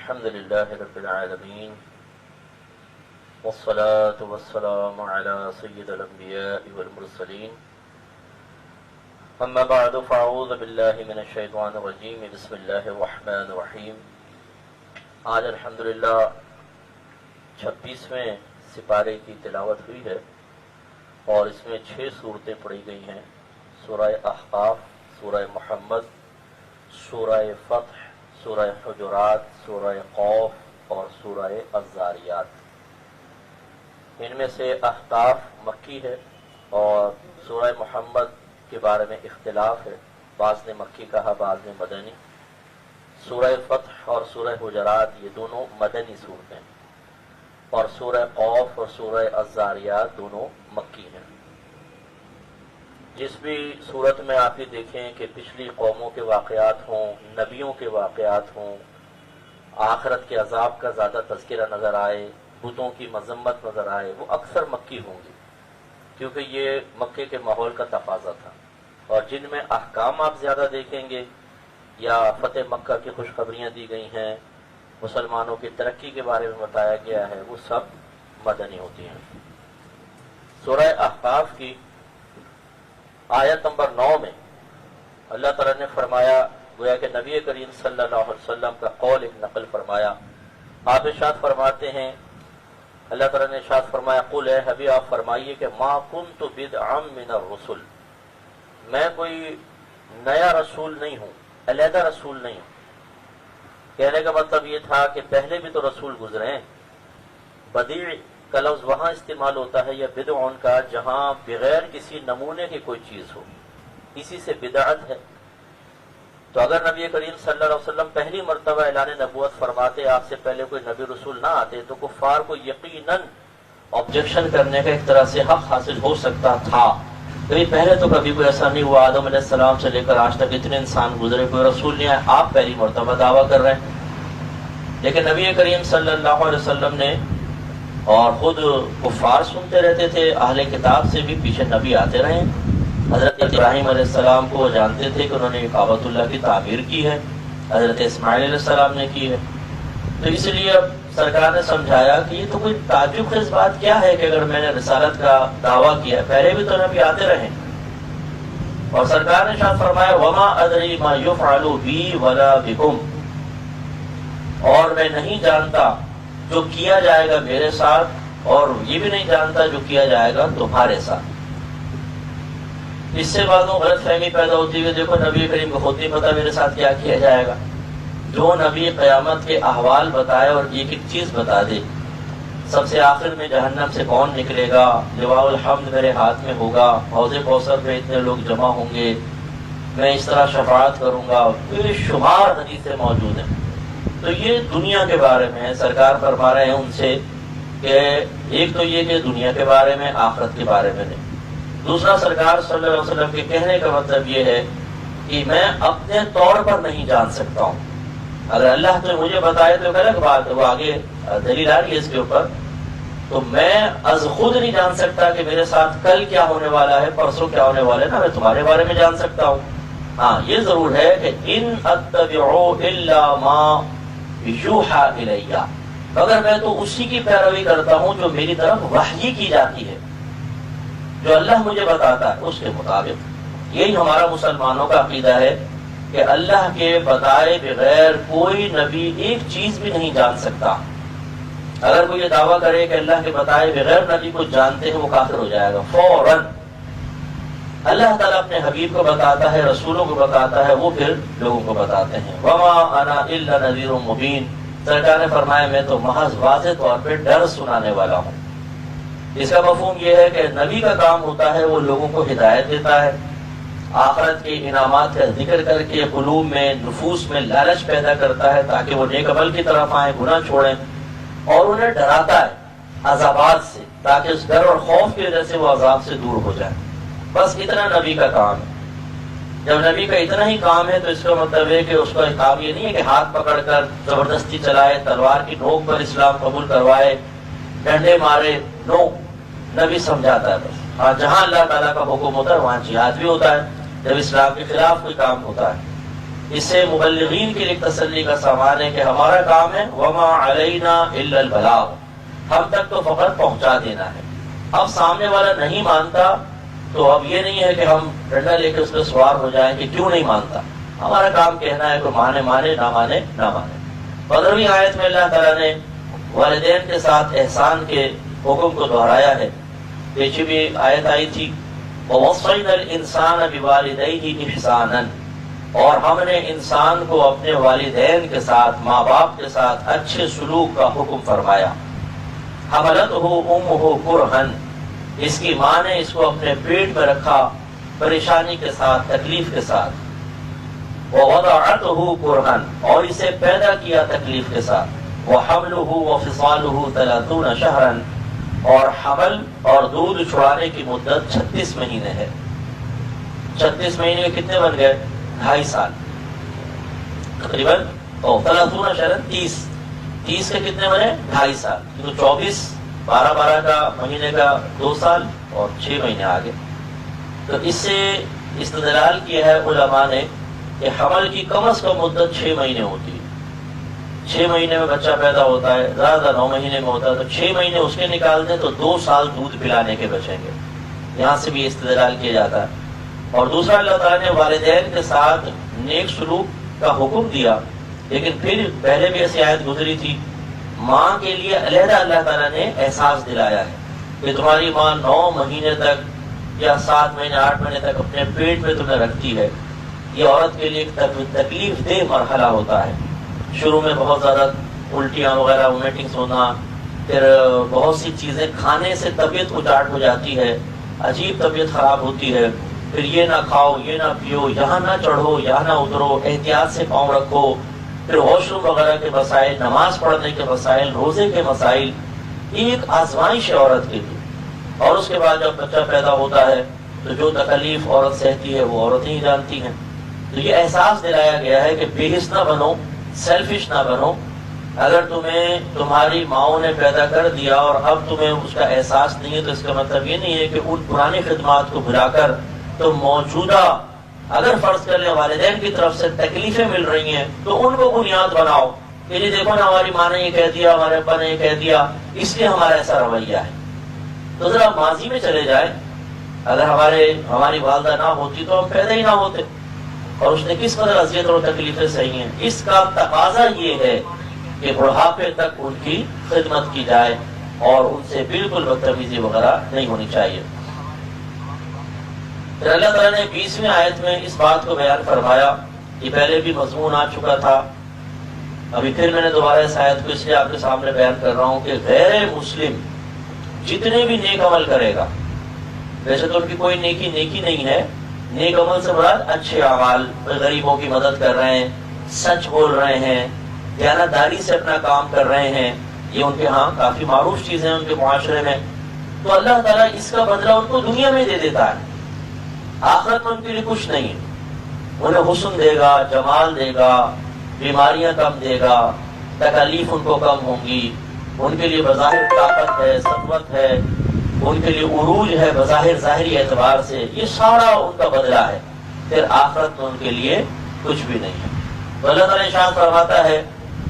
الحمد لله رب العالمين والصلاة والسلام على سيد الأنبياء والمرسلين أما بعد فأعوذ بالله من الشيطان الرجيم بسم الله الرحمن الرحيم. آج الحمدللہ 26ویں سپارے کی تلاوت ہوئی ہے اور اس میں 6 صورتیں پڑھی گئی ہیں. سورہ احقاف، سورہ محمد، سورہ فتح، سورہ حجرات، سورہ قوف اور سورہ الذاریات. ان میں سے احقاف مکی ہے اور سورہ محمد کے بارے میں اختلاف ہے، بعض نے مکی کہا بعض نے مدنی. سورہ فتح اور سورہ حجرات یہ دونوں مدنی صورتیں ہیں اور سورہ قوف اور سورہ الذاریات دونوں مکی ہیں. جس بھی صورت میں آپ یہ دیکھیں کہ پچھلی قوموں کے واقعات ہوں، نبیوں کے واقعات ہوں، آخرت کے عذاب کا زیادہ تذکرہ نظر آئے، بتوں کی مذمت نظر آئے، وہ اکثر مکی ہوں گی کیونکہ یہ مکے کے ماحول کا تقاضا تھا. اور جن میں احکام آپ زیادہ دیکھیں گے یا فتح مکہ کی خوشخبریاں دی گئی ہیں، مسلمانوں کی ترقی کے بارے میں بتایا گیا ہے، وہ سب مدنی ہوتی ہیں. سورہ احقاف کی آیت نمبر 9 میں اللہ تعالیٰ نے فرمایا، گویا کہ نبی کریم صلی اللہ علیہ وسلم کا قول ایک نقل فرمایا. آپ ارشاد فرماتے ہیں، اللہ تعالیٰ نے ارشاد فرمایا، قل اے حبیب آپ فرمائیے کہ ما کنت بدعا من الرسل، میں کوئی نیا رسول نہیں ہوں، علیحدہ رسول نہیں ہوں. کہنے کا مطلب یہ تھا کہ پہلے بھی تو رسول گزرے ہیں. بدیع کا لفظ وہاں استعمال ہوتا ہے یا بدعون کا جہاں بغیر کسی نمونے کی کوئی چیز ہو، اسی سے بدعت ہے. تو اگر نبی کریم صلی اللہ علیہ وسلم پہلی مرتبہ اعلان نبوت فرماتے، آپ سے پہلے کوئی نبی رسول نہ آتے، تو کفار کو یقیناً آبجیکشن کرنے کا ایک طرح سے حق حاصل ہو سکتا تھا. پہلے تو کبھی کوئی ایسا نہیں ہوا، آدم علیہ السلام سے لے کر آج تک اتنے انسان گزرے، کوئی رسول نہیں آئے، آپ پہلی مرتبہ دعویٰ کر رہے ہیں. لیکن نبی کریم صلی اللہ علیہ وسلم نے، اور خود کفار سنتے رہتے تھے، اہل کتاب سے بھی پیچھے نبی آتے رہے. حضرت ابراہیم علیہ السلام کو وہ جانتے تھے کہ انہوں نے کعبۃ اللہ کی تعمیر کی ہے، حضرت اسماعیل علیہ السلام نے کی ہے. تو اس لیے اب سرکار نے سمجھایا کہ یہ تو کوئی تعجب خیز بات کیا ہے کہ اگر میں نے رسالت کا دعویٰ کیا ہے، پہلے بھی تو نبی آتے رہے. اور سرکار نے ارشاد فرمایا، وما ادری ما یفعل بی ولا بکم، اور میں نہیں جانتا جو کیا جائے گا میرے ساتھ، اور یہ بھی نہیں جانتا جو کیا جائے گا تمہارے ساتھ. اس سے بعضوں غلط فہمی پیدا ہوتی ہے، دیکھو نبی کریم کو خود نہیں پتا میرے ساتھ کیا کیا جائے گا. جو نبی قیامت کے احوال بتائے اور ایک ایک چیز بتا دے، سب سے آخر میں جہنم سے کون نکلے گا، لواء الحمد میرے ہاتھ میں ہوگا، حوض کوثر میں اتنے لوگ جمع ہوں گے، میں اس طرح شفاعت کروں گا، بے شمار حدیثیں موجود ہیں. تو یہ دنیا کے بارے میں سرکار فرما رہے ہیں ان سے کہ ایک تو یہ کہ دنیا کے بارے میں، آخرت کے بارے میں نہیں. دوسرا سرکار صلی اللہ علیہ وسلم کے کہنے کا مطلب یہ ہے کہ میں اپنے طور پر نہیں جان سکتا ہوں. اگر اللہ تو مجھے بتائے تو ایک الگ بات ہے، وہ آگے دلیل آ رہی ہے اس کے اوپر. تو میں از خود نہیں جان سکتا کہ میرے ساتھ کل کیا ہونے والا ہے، پرسوں کیا ہونے والا ہے، نا میں تمہارے بارے میں جان سکتا ہوں. ہاں یہ ضرور ہے کہ ان اتبع الا ما یوحی الیہ، اگر میں تو اسی کی پیروی کرتا ہوں جو میری طرف وحی کی جاتی ہے، جو اللہ مجھے بتاتا ہے اس کے مطابق. یہی ہمارا مسلمانوں کا عقیدہ ہے کہ اللہ کے بتائے بغیر کوئی نبی ایک چیز بھی نہیں جان سکتا. اگر کوئی یہ دعویٰ کرے کہ اللہ کے بتائے بغیر نبی کو جانتے ہیں، وہ کافر ہو جائے گا فوراً. اللہ تعالیٰ اپنے حبیب کو بتاتا ہے، رسولوں کو بتاتا ہے، وہ پھر لوگوں کو بتاتے ہیں. وما انا الا نذیر مبین، سرکار نے فرمایا میں تو محض واضح طور پہ ڈر سنانے والا ہوں. اس کا مفہوم یہ ہے کہ نبی کا کام ہوتا ہے وہ لوگوں کو ہدایت دیتا ہے، آخرت کے انعامات کا ذکر کر کے قلوب میں، نفوس میں لالچ پیدا کرتا ہے تاکہ وہ نیک عمل کی طرف آئیں، گناہ چھوڑیں، اور انہیں ڈراتا ہے عذابات سے تاکہ اس ڈر اور خوف کی وجہ سے وہ عذاب سے دور ہو جائے. بس اتنا نبی کا کام ہے. جب نبی کا اتنا ہی کام ہے تو اس کا مطلب ہے کہ اس کا کام یہ نہیں ہے کہ ہاتھ پکڑ کر زبردستی چلائے، تلوار کی نوک پر اسلام قبول کروائے، ڈنڈے مارے. نو، نبی سمجھاتا ہے بس. ہاں جہاں اللہ تعالیٰ کا حکم ہوتا ہے وہاں جہاد بھی ہوتا ہے، جب اسلام کے خلاف کوئی کام ہوتا ہے. اس سے مبلغین کے لیے تسلی کا سامان ہے کہ ہمارا کام ہے وما علینا الا البلاغ، ہم تک تو فقط پہنچا دینا ہے۔ اب سامنے والا نہیں مانتا تو اب یہ نہیں ہے کہ ہم ڈنڈا لے کے اس پہ سوار ہو جائیں کہ کیوں نہیں مانتا، ہمارا کام کہنا ہے کہ مانے مانے، نہ مانے نہ مانے۔ 15ویں آیت میں اللہ تعالیٰ نے والدین کے ساتھ احسان کے حکم کو دہرایا ہے۔ پیچھے بھی آیت آئی تھی وَوَصَّيْنَا الْإِنسَانَ بِوَالِدَيْهِ إِحْسَانًا، اور ہم نے انسان کو اپنے والدین کے ساتھ، ماں باپ کے ساتھ اچھے سلوک کا حکم فرمایا۔ حَمَلَتْهُ أُمُّهُ كُرْهًا، اس کی ماں نے اس کو اپنے پیٹ میں رکھا پریشانی کے ساتھ، تکلیف کے ساتھ۔ وَوَضَعَتْهُ كُرْهًا، اور اسے پیدا کیا تکلیف کے ساتھ۔ وَحَمْلُهُ وَفِصَالُهُ 30 شَهْرًا، اور حمل اور دودھ چھڑانے کی مدت 36 مہینے ہے۔ 36 مہینے میں کتنے بن گئے؟ 2.5 سال تقریباً۔ 30 شهرًا 30 کے کتنے بنے؟ 2.5 سال، تو 24 12 کا مہینے کا 2 سال اور 6 مہینے آگے۔ تو اس سے استدلال کیا ہے علماء نے کہ حمل کی کم از کم مدت 6 مہینے ہوتی ہے۔ 6 مہینے میں بچہ پیدا ہوتا ہے، زیادہ 9 مہینے میں ہوتا ہے، تو 6 مہینے اس کے نکال دیں تو 2 سال دودھ پلانے کے بچیں گے۔ یہاں سے بھی استدلال کیا جاتا ہے۔ اور دوسرا، اللہ تعالیٰ نے والدین کے ساتھ نیک سلوک کا حکم دیا، لیکن پھر پہلے بھی ایسی آیت گزری تھی، ماں کے لیے علیحدہ اللہ تعالیٰ نے احساس دلایا ہے کہ تمہاری ماں 9 مہینے تک یا 7 مہینے 8 مہینے تک اپنے پیٹ میں تمہیں رکھتی ہے۔ یہ عورت کے لیے ایک تکلیف دہ مرحلہ ہوتا ہے۔ شروع میں بہت زیادہ الٹیاں وغیرہ، ومیٹنگس ہونا، پھر بہت سی چیزیں کھانے سے طبیعت اچاٹ ہو جاتی ہے، عجیب طبیعت خراب ہوتی ہے، پھر یہ نہ کھاؤ، یہ نہ پیو، یہاں نہ چڑھو، یہاں نہ اترو، احتیاط سے پاؤں رکھو، پھر واش روم وغیرہ کے مسائل، نماز پڑھنے کے مسائل، روزے کے مسائل، ایک آزمائش ہے عورت کے لیے۔ اور اس کے بعد جب بچہ پیدا ہوتا ہے تو جو تکلیف عورت سہتی ہے وہ عورت ہی جانتی ہیں۔ تو یہ احساس دلایا گیا ہے کہ بے حس نہ بنو، سیلفش نہ بنو۔ اگر تمہیں تمہاری ماؤں نے پیدا کر دیا اور اب تمہیں اس کا احساس نہیں ہے تو اس کا مطلب یہ نہیں ہے کہ ان پرانی خدمات کو بھلا کر تم موجودہ، اگر فرض کر لیں والدین کی طرف سے تکلیفیں مل رہی ہیں تو ان کو بنیاد بناؤ کہ جی دیکھو نا، ہماری ماں نے یہ کہہ دیا، ہمارے ابا نے یہ کہہ دیا، اس لیے ہمارا ایسا رویہ ہے۔ تو ذرا ماضی میں چلے جائیں، اگر ہماری والدہ نہ ہوتی تو ہم پیدا ہی نہ ہوتے، اور اس نے کس قدر اذیت اور تکلیفیں سہی ہیں۔ اس کا تقاضا یہ ہے کہ بڑھاپے تک ان کی خدمت کی جائے اور ان سے بالکل بدتمیزی وغیرہ نہیں ہونی چاہیے۔ پھر اللہ تعالیٰ نے 20ویں آیت میں اس بات کو بیان فرمایا، یہ پہلے بھی مضمون آ چکا تھا، ابھی پھر میں نے دوبارہ اس آیت کو اس لیے آپ کے سامنے بیان کر رہا ہوں کہ غیر مسلم جتنے بھی نیک عمل کرے گا، ویسے تو ان کی کوئی نیکی نہیں ہے، نیک عمل سے مراد اچھے اعمال، غریبوں کی مدد کر رہے ہیں، سچ بول رہے ہیں، دیانتداری سے اپنا کام کر رہے ہیں، یہ ان کے ہاں کافی معروف چیزیں ہیں ان کے معاشرے میں، تو اللہ تعالیٰ اس کا بدلہ ان کو دنیا میں دے دیتا ہے، آخرت میں ان کے لیے کچھ نہیں ہے۔ انہیں حسن دے گا، جمال دے گا، بیماریاں کم دے گا، تکالیف ان کو کم ہوں گی، ان کے لیے بظاہر طاقت ہے، ثروت ہے، ان کے لیے عروج ہے بظاہر ظاہری اعتبار سے، یہ سارا ان کا بدلہ ہے۔ پھر آخرت میں ان کے لیے کچھ بھی نہیں ہے۔ تو اللہ تعالیٰ ارشاد فرماتا ہے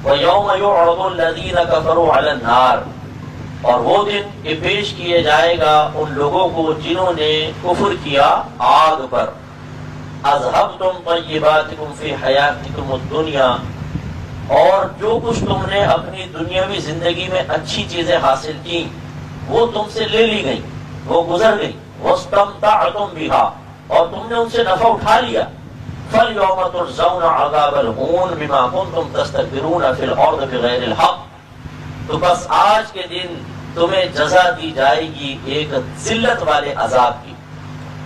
وَيَوْمَ يُعْرَضُ الَّذِينَ كَفَرُوا عَلَى النَّارِ، اور وہ دن کہ پیش کیے جائے گا ان لوگوں کو جنہوں نے کفر کیا آگ پر، اذهبتم طیباتکم فی حیاتکم الدنیا، اور جو کچھ تم نے اپنی دنیاوی زندگی میں اچھی چیزیں حاصل کی وہ تم سے لے لی گئی، وہ گزر گئی، واستمتعتم بها، اور تم نے ان سے نفع اٹھا لیا، فَالْيَوْمَ تُجْزَوْنَ عَذَابَ الْهُونِ بِمَا كُنْتُمْ تَسْتَكْبِرُونَ فِي الْأَرْضِ بِغَيْرِ الْحَقِّ، تو بس آج کے دن تمہیں جزا دی جائے گی ایک ذلت والے عذاب کی،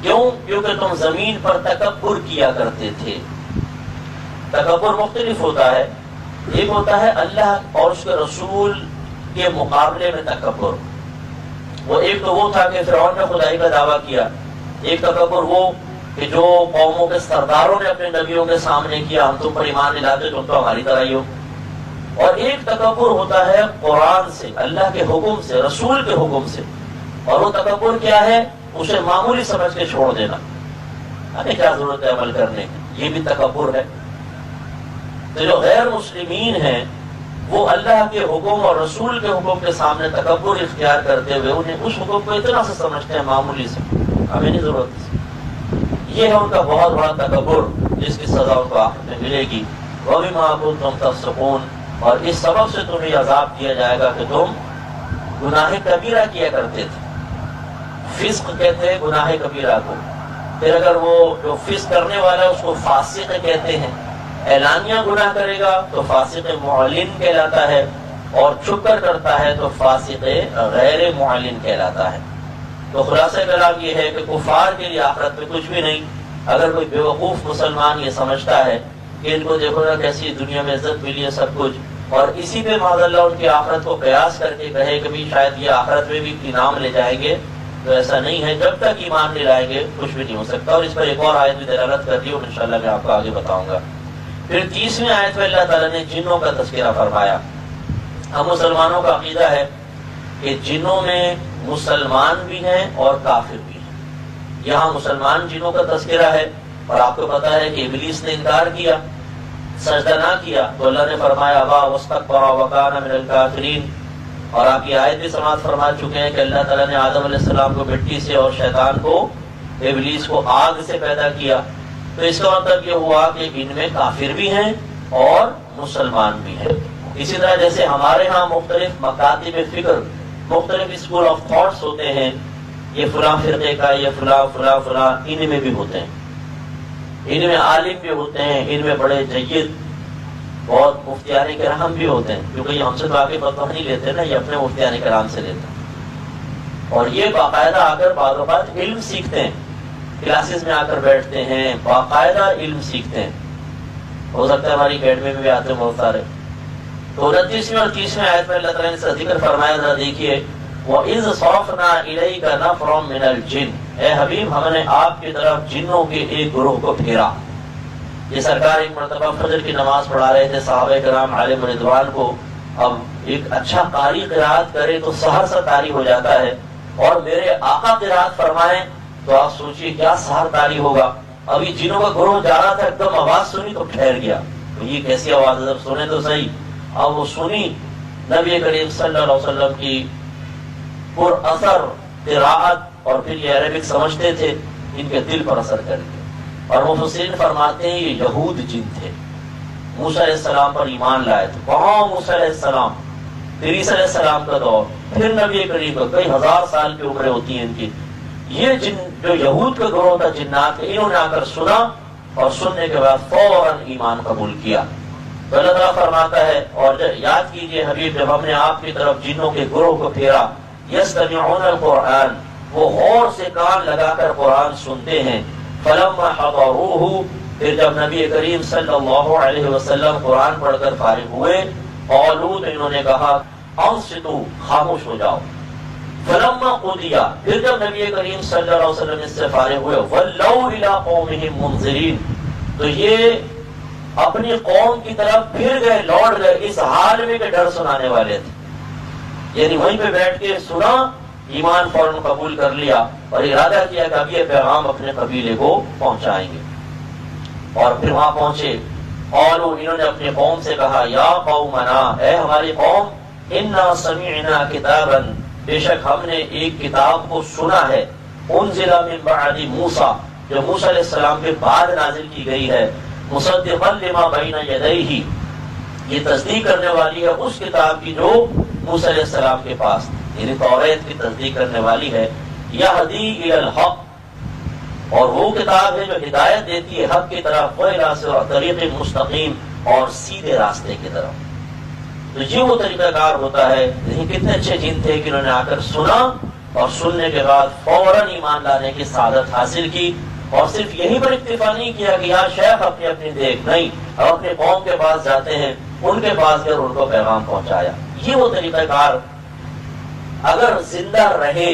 کیوں؟ کیونکہ تم زمین پر تکبر کیا کرتے تھے۔ تکبر مختلف ہوتا ہے، ایک ہوتا ہے اللہ اور اس کے رسول کے مقابلے میں تکبر، وہ ایک تو وہ تھا کہ فرعون نے خدائی کا دعویٰ کیا، ایک تکبر وہ کہ جو قوموں کے سرداروں نے اپنے نبیوں کے سامنے کیا، ہم تم پر ایمان نہیں لاتے، تم تو ہماری طرح ہی ہو، اور ایک تکبر ہوتا ہے قرآن سے، اللہ کے حکم سے، رسول کے حکم سے، اور وہ تکبر کیا ہے؟ اسے معمولی سمجھ کے چھوڑ دینا، ہمیں کیا ضرورت ہے عمل کرنے کی، یہ بھی تکبر ہے۔ تو جو غیر مسلمین ہیں وہ اللہ کے حکم اور رسول کے حکم کے سامنے تکبر اختیار کرتے ہوئے انہیں اس حکم کو اتنا سے سمجھتے ہیں معمولی سے، ہمیں نہیں ضرورت۔ یہ ہے ان کا بہت بڑا تکبر جس کی سزا ان کو آخرت میں ملے گی۔ وَبِمَا كُنتُمْ تَفْسُقُونَ، اور اس سبب سے تمہیں عذاب دیا جائے گا کہ تم گناہ کبیرہ کیا کرتے تھے۔ فسق کہتے ہیں گناہ کبیرہ کو، پھر اگر وہ جو فسق کرنے والا ہے اس کو فاسق کہتے ہیں، اعلانیہ گناہ کرے گا تو فاسق معلن کہلاتا ہے، اور چھپ کر کرتا ہے تو فاسق غیر معلن کہلاتا ہے۔ تو خلاصہ کلام یہ ہے کہ کفار کے لیے آخرت میں کچھ بھی نہیں۔ اگر کوئی بیوقوف مسلمان یہ سمجھتا ہے کہ ان کو دیکھو نا کیسی دنیا میں عزت ملی ہے سب کچھ، اور اسی پہ معاذ اللہ ان کی آخرت کو قیاس کر کے کہے کہ بھی شاید یہ آخرت میں بھی انعام لے جائیں گے، تو ایسا نہیں ہے۔ جب تک ایمان نہیں لائیں گے کچھ بھی نہیں ہو سکتا، اور اس پر ایک اور آیت بھی دلالت کرتی ہے، انشاءاللہ میں آپ کو آگے بتاؤں گا۔ پھر 30ویں آیت میں اللہ تعالیٰ نے جنوں کا تذکرہ فرمایا۔ ہم مسلمانوں کا عقیدہ ہے کہ جنوں میں مسلمان بھی ہیں اور کافر بھی ہیں۔ یہاں مسلمان جنوں کا تذکرہ ہے، اور آپ کو پتا ہے کہ ابلیس نے انکار کیا، سجدہ نہ کیا، تو اللہ نے فرمایا ابا واستکبر وکان من الکافرین۔ اور آپ یہ آیت بھی سماعت فرما چکے ہیں کہ اللہ تعالیٰ نے آدم علیہ السلام کو مٹی سے اور شیطان کو، ابلیس کو آگ سے پیدا کیا۔ تو اس کا مطلب یہ ہوا کہ ان میں کافر بھی ہیں اور مسلمان بھی ہیں۔ اسی طرح جیسے ہمارے ہاں مختلف مکاتب فکر، مختلف اسکول آف تھاٹس ہوتے ہیں، یہ فلاں فرقے کا، یہ فلاں فلاں فلاں، ان میں بھی ہوتے ہیں، ان میں عالم بھی ہوتے ہیں، ان میں بڑے جید بہت مفتیان کرام بھی ہوتے ہیں، کیونکہ یہ ہم سے تو آگے فتویٰ نہیں لیتے نا، یہ اپنے مفتیان کرام سے لیتے ہیں، اور یہ باقاعدہ آ کر بعض اوقات علم سیکھتے ہیں، کلاسز میں آ کر بیٹھتے ہیں، باقاعدہ علم سیکھتے ہیں۔ ہو سکتا ہے ہماری اکیڈمی میں بھی آتے ہیں بہت سارے۔ تو 29ویں اور 30ویں آیت میں اللہ تعالیٰ نے اس کا ذکر فرمایا، ذرا دیکھیے، وَإِذْ صَرَفْنَا إِلَيْكَ نَفْرًا مِنَ الْجِنِّ، اے حبیب ہم نے آپ کی طرف جنوں کے ایک گروہ کو پھیرا۔ یہ سرکار ایک مرتبہ فجر کی نماز پڑھا رہے تھے، صحابہ کرام علیہم رضوان کو اب ایک اچھا قاری قرات کرے تو سحر سا طاری ہو جاتا ہے، اور میرے آقا قرات فرمائیں تو آپ سوچئے کیا سحر طاری ہوگا۔ ابھی جنوں کا گروہ جا رہا تھا، ایک دم آواز سنی تو ٹھہر گیا، تو یہ کیسی آواز ہے، سنیں تو صحیح۔ اب وہ سنی نبی کریم صلی اللہ علیہ وسلم کی پر اثر قراءت، اور پھر یہ عربک سمجھتے تھے، ان کے دل پر اثر کر گیا۔ اور مفسرین فرماتے ہیں یہ یہود جن تھے، موسیٰ علیہ السلام پر ایمان لائے تھے، وہاں موسیٰ علیہ السلام، پھر عیسیٰ علیہ السلام کا دور، پھر نبی کریم کا، کئی ہزار سال کی عمریں ہوتی ہیں ان کی۔ یہ جن جو یہود کا گروہ تھا جنات، انہوں نے آ کر سنا، اور سننے کے بعد فوراً ایمان قبول کیا۔ تو اللہ تعالیٰ فرماتا ہے، اور یاد کیجئے حبیب جب ہم نے آپ کی طرف جنوں کے گروہ کو پھیرا، یستمعون القرآن، وہ غور سے کان لگا کر قرآن سنتے ہیں، فلما حضروہ، پھر جب نبی کریم صلی اللہ علیہ وسلم قرآن پڑھ کر فارغ ہوئے، قالوا، انہوں نے کہا انصتوا، خاموش ہو جاؤ، فلما قضی، پھر جب نبی کریم صلی اللہ علیہ وسلم اس سے فارغ ہوئے، ولوا الی قومہم منذرین، تو یہ اپنی قوم کی طرف پھر گئے، لوٹ گئے، اس حال میں کہ ڈر سنانے والے تھے، یعنی وہیں پہ بیٹھ کے سنا، ایمان فوراً قبول کر لیا، اور ارادہ کیا کہ اب یہ پیغام اپنے قبیلے کو پہنچائیں گے۔ اور پھر وہاں پہنچے، قالوا، انہوں نے اپنی قوم سے کہا، یا قومنا، اے ہماری قوم، انا سمعنا کتابا، بے شک ہم نے ایک کتاب کو سنا ہے، انزل من بعد موسیٰ، جو موسیٰ علیہ السلام کے بعد نازل کی گئی ہے، مصدقا لما بین یدیہ، یہ تصدیق کرنے والی ہے اس کتاب کی جو موسیٰ علیہ السلام کے پاس، یعنی توریت کی تصدیق کرنے والی ہے، یہدی الی الحق، اور وہ کتاب ہے جو ہدایت دیتی ہے حق کی طرف، وإلی طریق مستقیم، اور سیدھے راستے کی طرف۔ تو یہ وہ طریقہ کار ہوتا ہے۔ لیکن کتنے اچھے جن تھے کہ انہوں نے آ کر سنا، اور سننے کے بعد فوراً ایمان لانے کی سعادت حاصل کی، اور صرف یہیں پر اکتفا نہیں کیا کہ یہاں شیخ اپنی اپنی دیکھ، نہیں، اب اپنے قوم کے پاس جاتے ہیں، ان کے پاس کر ان کو پیغام پہنچایا۔ یہ وہ طریقہ کار اگر زندہ رہے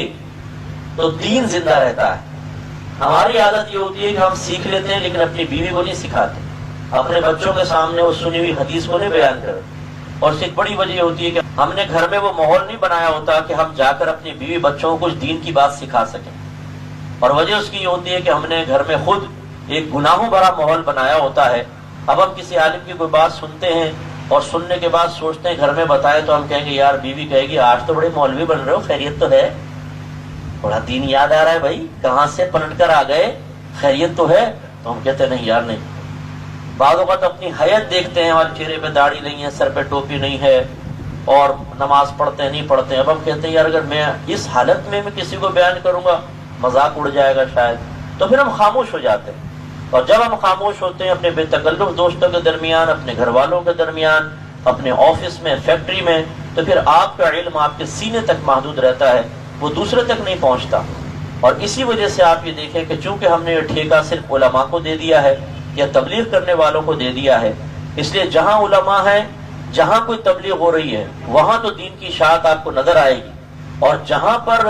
تو دین زندہ رہتا ہے۔ ہماری عادت یہ ہوتی ہے کہ ہم سیکھ لیتے ہیں لیکن اپنی بیوی کو نہیں سکھاتے، اپنے بچوں کے سامنے وہ سنی ہوئی حدیث کو نہیں بیان کرتے، اور اس کی ایک بڑی وجہ یہ ہوتی ہے کہ ہم نے گھر میں وہ ماحول نہیں بنایا ہوتا کہ ہم جا کر اپنی بیوی بچوں کو کچھ دین کی بات سکھا سکیں، اور وجہ اس کی یہ ہوتی ہے کہ ہم نے گھر میں خود ایک گناہوں بھرا ماحول بنایا ہوتا ہے، اب ہم کسی عالم کی کوئی بات سنتے ہیں اور سننے کے بعد سوچتے ہیں گھر میں بتائے تو ہم کہیں گے یار بیوی کہے گی آج تو بڑے مولوی بن رہے ہو، خیریت تو ہے؟ بڑا دین یاد آ رہا ہے بھائی، کہاں سے پلٹ کر آ گئے، خیریت تو ہے؟ تو ہم کہتے ہیں نہیں یار نہیں۔ بعض اوقات اپنی حیت دیکھتے ہیں، ہمارے چہرے پہ داڑھی نہیں ہے، سر پہ ٹوپی نہیں ہے، اور نماز پڑھتے ہیں نہیں پڑھتے ہیں۔ اب ہم کہتے ہیں یار اگر میں اس حالت میں کسی کو بیان کروں گا مذاق اڑ جائے گا شاید، تو پھر ہم خاموش ہو جاتے ہیں۔ اور جب ہم خاموش ہوتے ہیں اپنے بے تکلف دوستوں کے درمیان، اپنے گھر والوں کے درمیان، اپنے آفس میں، فیکٹری میں، تو پھر آپ کا علم آپ کے سینے تک محدود رہتا ہے، وہ دوسرے تک نہیں پہنچتا۔ اور اسی وجہ سے آپ یہ دیکھیں کہ چونکہ ہم نے یہ ٹھیکہ صرف علماء کو دے دیا ہے یا تبلیغ کرنے والوں کو دے دیا ہے، اس لیے جہاں علماء ہے، جہاں کوئی تبلیغ ہو رہی ہے، وہاں تو دین کی اشاعت آپ کو نظر آئے گی، اور جہاں پر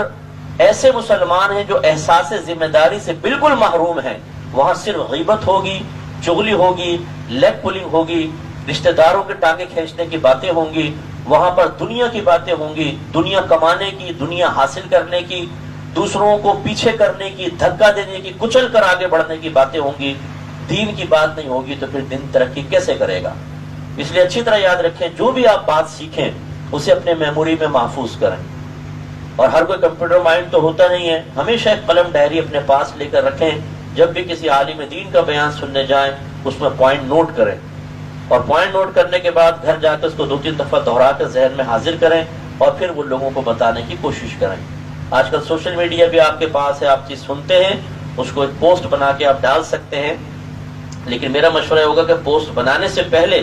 ایسے مسلمان ہیں جو احساس ذمہ داری سے بالکل محروم ہیں، وہاں صرف غیبت ہوگی، چغلی ہوگی، لیگ پولنگ ہوگی، رشتہ داروں کے ٹانگے کھینچنے کی باتیں ہوں گی، وہاں پر دنیا کی باتیں ہوں گی، دنیا کمانے کی، دنیا حاصل کرنے کی، دوسروں کو پیچھے کرنے کی، دھکا دینے کی، کچل کر آگے بڑھنے کی باتیں ہوں گی، دین کی بات نہیں ہوگی، تو پھر دین ترقی کیسے کرے گا؟ اس لیے اچھی طرح یاد رکھیں، جو بھی آپ بات سیکھیں اسے اپنے میموری میں محفوظ کریں، اور ہر کوئی کمپیوٹر مائنڈ تو ہوتا نہیں ہے، ہمیشہ ایک قلم ڈائری اپنے پاس لے کر رکھیں، جب بھی کسی عالم دین کا بیان سننے جائیں اس میں پوائنٹ نوٹ کریں، اور پوائنٹ نوٹ کرنے کے بعد گھر جا کے اس کو 2-3 دفعہ دہرا کر ذہن میں حاضر کریں، اور پھر وہ لوگوں کو بتانے کی کوشش کریں۔ آج کل سوشل میڈیا بھی آپ کے پاس ہے، آپ چیز سنتے ہیں اس کو ایک پوسٹ بنا کے آپ ڈال سکتے ہیں، لیکن میرا مشورہ ہوگا کہ پوسٹ بنانے سے پہلے،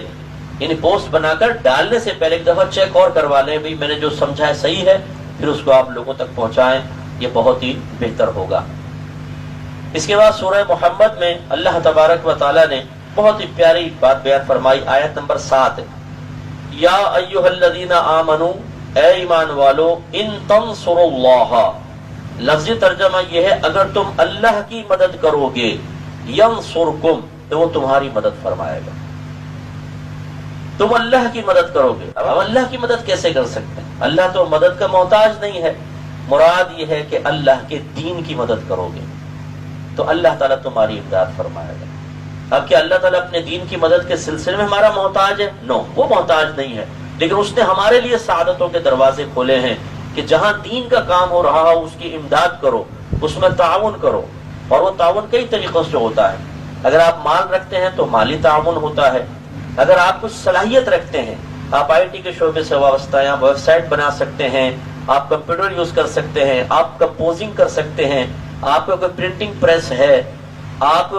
یعنی پوسٹ بنا کر ڈالنے سے پہلے ایک دفعہ چیک اور کروا لیں بھئی میں نے جو سمجھا ہے صحیح ہے، پھر اس کو آپ لوگوں تک پہنچائیں، یہ بہت ہی بہتر ہوگا۔ اس کے بعد سورہ محمد میں اللہ تبارک و تعالی نے بہت ہی پیاری بات بیان فرمائی، آیت نمبر 7، یا ایھا الذین آمنوا، اے ایمان والو، ان تنصروا اللہ، لفظی ترجمہ یہ ہے اگر تم اللہ کی مدد کرو گے، ینصرکم، تو وہ تمہاری مدد فرمائے گا۔ تم اللہ کی مدد کرو گے، اب اللہ کی مدد کیسے کر سکتے ہیں؟ اللہ تو مدد کا محتاج نہیں ہے، مراد یہ ہے کہ اللہ کے دین کی مدد کرو گے تو اللہ تعالیٰ تمہاری امداد فرمائے گا۔ اب کیا اللہ تعالیٰ اپنے دین کی مدد کے سلسلے میں ہمارا محتاج ہے؟ نو، وہ محتاج نہیں ہے، لیکن اس نے ہمارے لیے سعادتوں کے دروازے کھولے ہیں کہ جہاں دین کا کام ہو رہا ہو اس کی امداد کرو، اس میں تعاون کرو، اور وہ تعاون کئی طریقوں سے ہوتا ہے۔ اگر آپ مال رکھتے ہیں تو مالی تعاون ہوتا ہے، اگر آپ کچھ صلاحیت رکھتے ہیں، آپ آئی ٹی کے شعبے سے وابستہ ہیں، آپ ویب سائٹ بنا سکتے ہیں، آپ کمپیوٹر یوز کر سکتے ہیں، آپ کمپوزنگ کر سکتے ہیں، آپ کا کوئی پرنٹنگ پریس ہے، آپ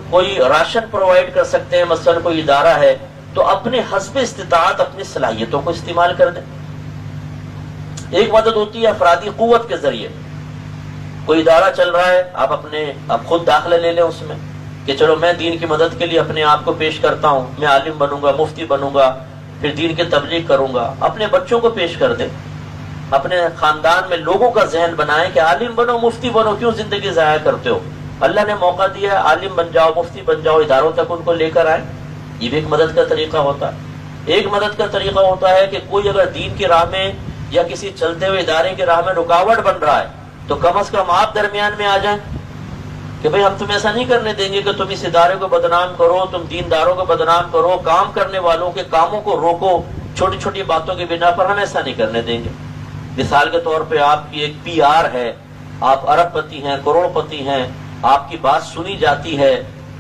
کوئی راشن پرووائڈ کر سکتے ہیں، مثلا کوئی ادارہ ہے، تو اپنے حسب استطاعت اپنی صلاحیتوں کو استعمال کر دیں۔ ایک مدد ہوتی ہے افرادی قوت کے ذریعے، کوئی ادارہ چل رہا ہے، آپ خود داخلہ لے لیں اس میں کہ چلو میں دین کی مدد کے لیے اپنے آپ کو پیش کرتا ہوں، میں عالم بنوں گا، مفتی بنوں گا، پھر دین کی تبلیغ کروں گا۔ اپنے بچوں کو پیش کر دیں، اپنے خاندان میں لوگوں کا ذہن بنائیں کہ عالم بنو، مفتی بنو، کیوں زندگی ضائع کرتے ہو؟ اللہ نے موقع دیا ہے، عالم بن جاؤ، مفتی بن جاؤ، اداروں تک ان کو لے کر آئیں۔ یہ بھی ایک مدد کا طریقہ ہوتا ہے۔ ایک مدد کا طریقہ ہوتا ہے کہ کوئی اگر دین کی راہ میں یا کسی چلتے ہوئے ادارے کی راہ میں رکاوٹ بن رہا ہے تو کم از کم آپ درمیان میں آ جائیں کہ بھئی ہم تم ایسا نہیں کرنے دیں گے کہ تم اس ادارے کو بدنام کرو، تم دینداروں کو بدنام کرو، کام کرنے والوں کے کاموں کو روکو، چھوٹی چھوٹی باتوں کی بنا پر ہم ایسا نہیں کرنے دیں گے۔ مثال کے طور پہ آپ کی ایک پی آر ہے، آپ ارب پتی ہیں، کروڑ پتی ہیں، آپ کی بات سنی جاتی ہے،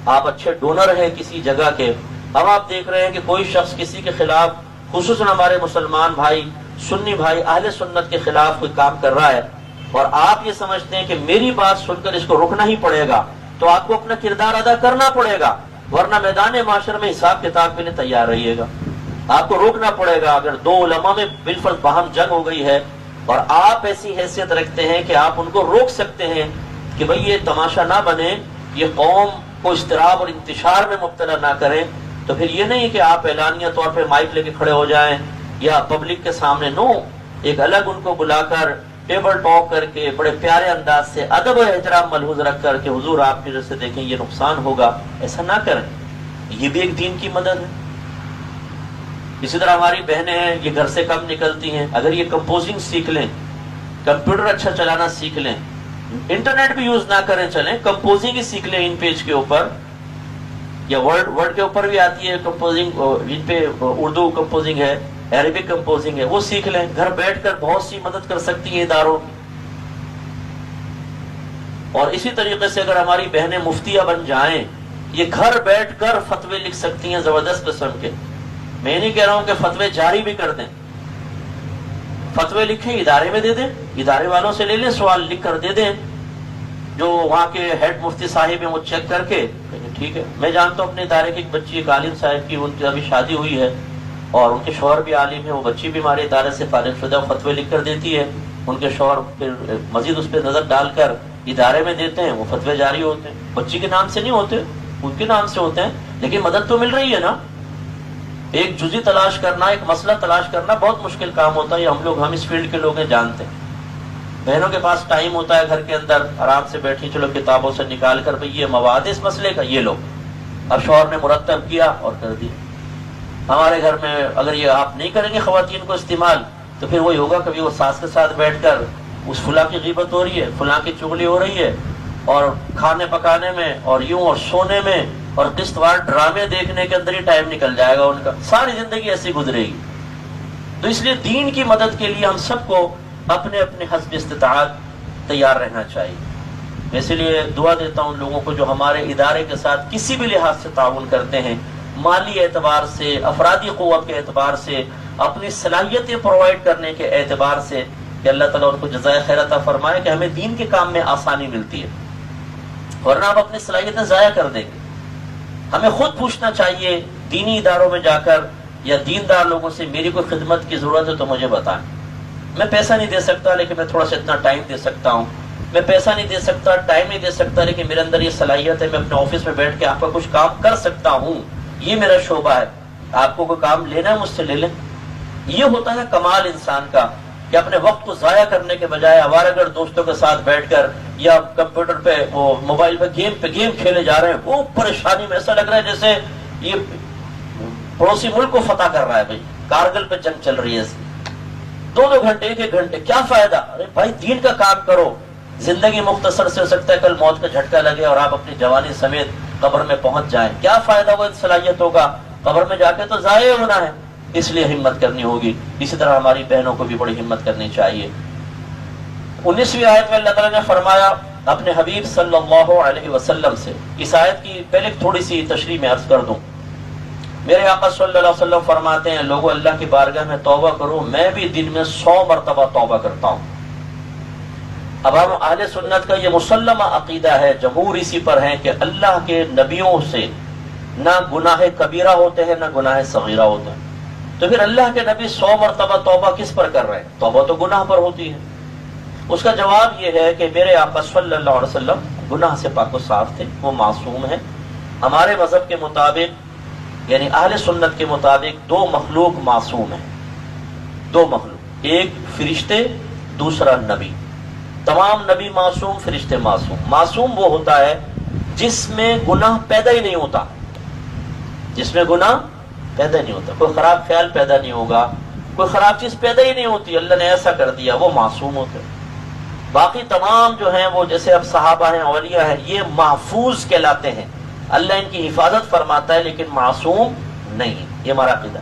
آپ اچھے ڈونر ہیں کسی جگہ کے، اب آپ دیکھ رہے ہیں کہ کوئی شخص کسی کے خلاف، خصوصاً ہمارے مسلمان بھائی، سنی بھائی، اہل سنت کے خلاف کوئی کام کر رہا ہے، اور آپ یہ سمجھتے ہیں کہ میری بات سن کر اس کو روکنا ہی پڑے گا، تو آپ کو اپنا کردار ادا کرنا پڑے گا، ورنہ میدان معاشر میں حساب کتاب کے لیے تیار رہیے گا۔ آپ کو روکنا پڑے گا۔ اگر دو علماء میں بالفرض باہم جنگ ہو گئی ہے اور آپ ایسی حیثیت رکھتے ہیں کہ آپ ان کو روک سکتے ہیں کہ بھئی یہ تماشا نہ بنے، یہ قوم کو اضطراب اور انتشار میں مبتلا نہ کریں، تو پھر یہ نہیں کہ آپ اعلانیہ طور پہ مائک لے کے کھڑے ہو جائیں یا پبلک کے سامنے، نو، ایک الگ ان کو بلا کر ٹیبل ٹاک کر کے بڑے پیارے انداز سے ادب و احترام ملحوظ رکھ کر کہ حضور آپ کی وجہ سے دیکھیں یہ نقصان ہوگا، ایسا نہ کریں۔ یہ بھی ایک دین کی مدد ہے۔ اسی طرح ہماری بہنیں ہیں، یہ گھر سے کم نکلتی ہیں، اگر یہ کمپوزنگ سیکھ لیں، کمپیوٹر اچھا چلانا سیکھ لیں، انٹرنیٹ بھی یوز نہ کریں، چلیں کمپوزنگ ہی سیکھ لیں ان پیج کے اوپر، یا ورڈ کے اوپر بھی آتی ہے کمپوزنگ، جن پہ اردو کمپوزنگ ہے، عربک کمپوزنگ ہے، وہ سیکھ لیں. گھر بیٹھ کر بہت سی مدد کر سکتی ہیں اداروں کی. اور اسی طریقے سے اگر ہماری بہنیں مفتیہ بن جائیں، یہ گھر بیٹھ کر فتوے لکھ سکتی ہیں زبردست قسم کے. میں نہیں کہہ رہا ہوں کہ فتوے جاری بھی کر دیں، فتوے لکھیں ادارے میں دے دیں، ادارے والوں سے لے لیں، سوال لکھ کر دے دیں، جو وہاں کے ہیڈ مفتی صاحب ہیں وہ چیک کر کے ٹھیک ہے. میں جانتا ہوں اپنے ادارے کی ایک بچی، ایک عالم صاحب کی، ان کی ابھی شادی ہوئی ہے اور ان کے شوہر بھی عالم ہے، وہ بچی بھی ہمارے ادارے سے فارغ شدہ، فتوے لکھ کر دیتی ہے. ان کے شوہر پھر مزید اس پہ نظر ڈال کر ادارے میں دیتے ہیں، وہ فتوے جاری ہوتے ہیں. بچی کے نام سے نہیں ہوتے، ان کے نام سے ہوتے ہیں، لیکن مدد تو مل رہی ہے نا. ایک جزی تلاش کرنا، ایک مسئلہ تلاش کرنا بہت مشکل کام ہوتا ہے. ہم اس فیلڈ کے لوگ ہیں، جانتے ہیں. بہنوں کے پاس ٹائم ہوتا ہے گھر کے اندر، آرام سے بیٹھی، چلو کتابوں سے نکال کر بھئی یہ مواد اس مسئلے کا یہ لو. اب شوہر نے مرتب کیا اور کر دیا. ہمارے گھر میں اگر یہ آپ نہیں کریں گے خواتین کو استعمال، تو پھر وہی ہوگا کبھی وہ ساس کے ساتھ بیٹھ کر اس فلاں کی غیبت ہو رہی ہے، فلاں کی چغلی ہو رہی ہے، اور کھانے پکانے میں اور یوں اور سونے میں اور قسط وار ڈرامے دیکھنے کے اندر ہی ٹائم نکل جائے گا ان کا. ساری زندگی ایسی گزرے گی. تو اس لیے دین کی مدد کے لیے ہم سب کو اپنے اپنے حسب استطاعت تیار رہنا چاہیے. میں اسی لیے دعا دیتا ہوں لوگوں کو جو ہمارے ادارے کے ساتھ کسی بھی لحاظ سے تعاون کرتے ہیں، مالی اعتبار سے، افرادی قوت کے اعتبار سے، اپنی صلاحیتیں پرووائڈ کرنے کے اعتبار سے، کہ اللہ تعالیٰ ان کو جزائے خیر عطا فرمائے کہ ہمیں دین کے کام میں آسانی ملتی ہے، ورنہ آپ اپنی صلاحیتیں ضائع کر دیں گے. ہمیں خود پوچھنا چاہیے دینی اداروں میں جا کر یا دیندار لوگوں سے، میری کوئی خدمت کی ضرورت ہے تو مجھے بتائیں. میں پیسہ نہیں دے سکتا لیکن میں تھوڑا سا اتنا ٹائم دے سکتا ہوں. میں پیسہ نہیں دے سکتا، ٹائم نہیں دے سکتا، لیکن میرے اندر یہ صلاحیت ہے، میں اپنے آفس میں بیٹھ کے آپ کا کچھ کام کر سکتا ہوں، یہ میرا شعبہ ہے. آپ کو کوئی کام لینا ہے مجھ سے لے لیں. یہ ہوتا ہے کمال انسان کا، کہ اپنے وقت کو ضائع کرنے کے بجائے آوارہ دوستوں کے ساتھ بیٹھ کر یا کمپیوٹر پہ وہ موبائل پہ گیم کھیلے جا رہے ہیں، وہ پریشانی میں ایسا لگ رہا ہے جیسے یہ پڑوسی ملک کو فتح کر رہا ہے. بھائی کارگل پہ جنگ چل رہی ہے، 2 گھنٹے 1 گھنٹے کیا فائدہ؟ ارے بھائی دین کا کام کرو. زندگی مختصر سے ہو سکتا ہے کل موت کا جھٹکا لگے اور آپ اپنی جوانی سمیت قبر میں پہنچ جائیں. کیا فائدہ وہ صلاحیتوں کا؟ قبر میں جا کے تو ضائع ہونا ہے. اس لیے ہمت کرنی ہوگی. اسی طرح ہماری بہنوں کو بھی بڑی ہمت کرنی چاہیے. 19ویں آیت میں اللہ تعالیٰ نے فرمایا اپنے حبیب صلی اللہ علیہ وسلم سے. اس آیت کی پہلے تھوڑی سی تشریح میں عرض کر دوں. میرے آقا صلی اللہ علیہ وسلم فرماتے ہیں لوگوں اللہ کی بارگاہ میں توبہ کرو، میں بھی دن میں 100 مرتبہ توبہ کرتا ہوں. اب ہم اہل سنت کا یہ مسلمہ عقیدہ ہے، جمہور اسی پر ہیں کہ اللہ کے نبیوں سے نہ گناہ کبیرہ ہوتے ہیں نہ گناہ صغیرہ ہوتے ہیں. تو پھر اللہ کے نبی 100 مرتبہ توبہ کس پر کر رہے ہیں؟ توبہ تو گناہ پر ہوتی ہے. اس کا جواب یہ ہے کہ میرے آقا صلی اللہ علیہ وسلم گناہ سے پاک و صاف تھے، وہ معصوم ہیں. ہمارے مذہب کے مطابق یعنی اہل سنت کے مطابق 2 مخلوق معصوم ہیں. 2 مخلوق، ایک فرشتے، دوسرا نبی. تمام نبی معصوم، فرشتے معصوم. معصوم وہ ہوتا ہے جس میں گناہ پیدا ہی نہیں ہوتا، جس میں گناہ پیدا نہیں ہوتا، کوئی خراب خیال پیدا نہیں ہوگا، کوئی خراب چیز پیدا ہی نہیں ہوتی، اللہ نے ایسا کر دیا، وہ معصوم ہوتے ہیں. باقی تمام جو ہیں وہ جیسے اب صحابہ ہیں، اولیاء ہیں، یہ محفوظ کہلاتے ہیں، اللہ ان کی حفاظت فرماتا ہے لیکن معصوم نہیں. یہ ہمارا عقیدہ.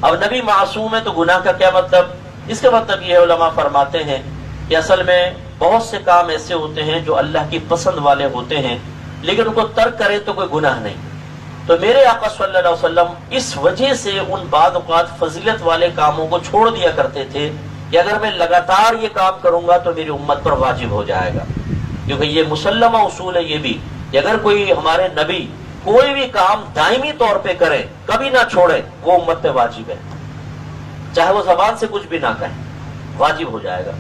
اب نبی معصوم ہے تو گناہ کا کیا مطلب؟ اس کا مطلب یہ علماء فرماتے ہیں کہ اصل میں بہت سے کام ایسے ہوتے ہیں جو اللہ کی پسند والے ہوتے ہیں لیکن ان کو ترک کرے تو کوئی گناہ نہیں. تو میرے آقا صلی اللہ علیہ وسلم اس وجہ سے ان بعض اوقات فضیلت والے کاموں کو چھوڑ دیا کرتے تھے کہ اگر میں لگاتار یہ کام کروں گا تو میری امت پر واجب ہو جائے گا. کیونکہ یہ مسلمہ اصول ہے یہ بھی کہ اگر کوئی ہمارے نبی کوئی بھی کام دائمی طور پہ کرے، کبھی نہ چھوڑے، وہ امت پہ واجب ہے، چاہے وہ زبان سے کچھ بھی نہ کہیں، واجب ہو جائے گا.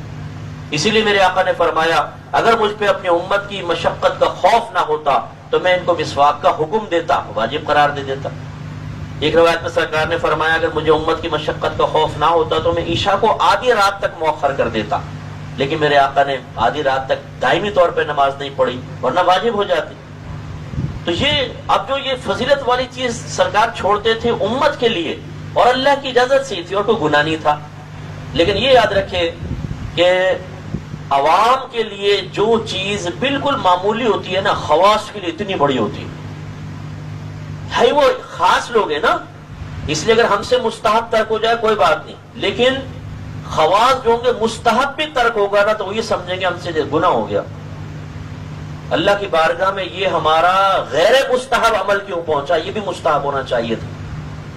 اسی لیے میرے آقا نے فرمایا اگر مجھ پہ اپنی امت کی مشقت کا خوف نہ ہوتا تو میں ان کو مسواک کا حکم دیتا، واجب قرار دے دیتا. ایک روایت میں سرکار نے فرمایا اگر مجھے امت کی مشقت کا خوف نہ ہوتا تو میں عشاء کو آدھی رات تک مؤخر کر دیتا، لیکن میرے آقا نے آدھی رات تک دائمی طور پہ نماز نہیں پڑھی ورنہ واجب ہو جاتی. تو یہ اب جو یہ فضیلت والی چیز سرکار چھوڑتے تھے امت کے لیے اور اللہ کی اجازت سے تھی اور کوئی گناہ نہیں تھا. لیکن یہ یاد رکھے کہ عوام کے لیے جو چیز بالکل معمولی ہوتی ہے نا، خواص کے لیے اتنی بڑی ہوتی ہے. ہے وہ خاص لوگ ہیں نا، اس لیے اگر ہم سے مستحب ترک ہو جائے کوئی بات نہیں، لیکن خواص جو ہوں گے مستحب بھی ترک ہوگا نا تو وہ یہ سمجھیں گے ہم سے گناہ ہو گیا، اللہ کی بارگاہ میں یہ ہمارا غیر مستحب عمل کیوں پہنچا، یہ بھی مستحب ہونا چاہیے تھا،